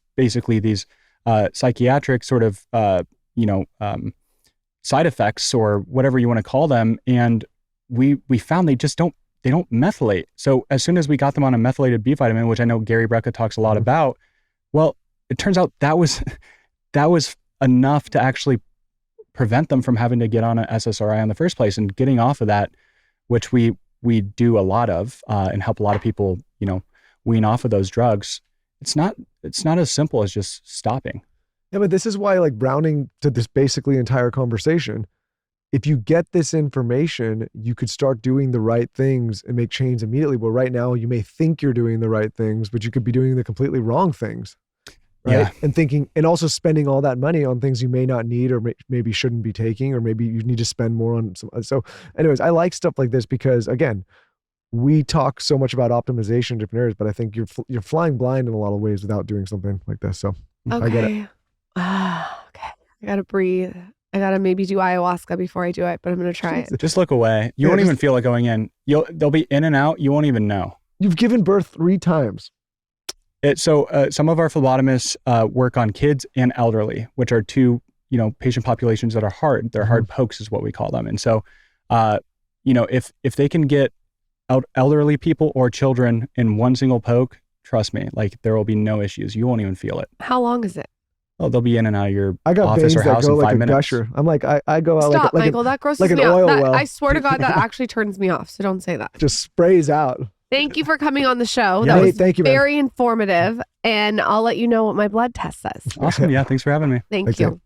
psychiatric sort of side effects or whatever you want to call them, and we found they don't methylate. So as soon as we got them on a methylated B vitamin, which I know Gary Brecka talks a lot about, well, it turns out that was enough to actually prevent them from having to get on an SSRI in the first place, and getting off of that, which we do a lot of and help a lot of people, wean off of those drugs. It's not as simple as just stopping. Yeah, but this is why, like, Browning did this basically entire conversation. If you get this information, you could start doing the right things and make change immediately. Well, right now you may think you're doing the right things, but you could be doing the completely wrong things. Right. Yeah. And thinking, and also spending all that money on things you may not need or maybe shouldn't be taking, or maybe you need to spend more on some. So anyways, I like stuff like this because, again, we talk so much about optimization in different areas, but I think you're flying blind in a lot of ways without doing something like this. So I get it. Okay. Okay. I gotta breathe. I gotta maybe do ayahuasca before I do it, but I'm gonna try it. Just look away. You won't even feel it going in. They'll be in and out. You won't even know. You've given birth 3 times. So some of our phlebotomists work on kids and elderly, which are two, patient populations that are hard. They're hard pokes is what we call them. And so, if they can get elderly people or children in one single poke, trust me, like there will be no issues. You won't even feel it. How long is it? Oh, they'll be in and out of your I got office veins or that house go in like 5 a minutes. gusher. I'm like, I go out Stop, like Michael. That grosses like an me out. oil That, well. I swear to God, that actually turns me off. So don't say that. just sprays out. Thank you for coming on the show. Yeah. That Hey, was thank you, man. very informative. And I'll let you know what my blood test says. Awesome. Yeah. Thanks for having me. Thank Thanks, you. Nate.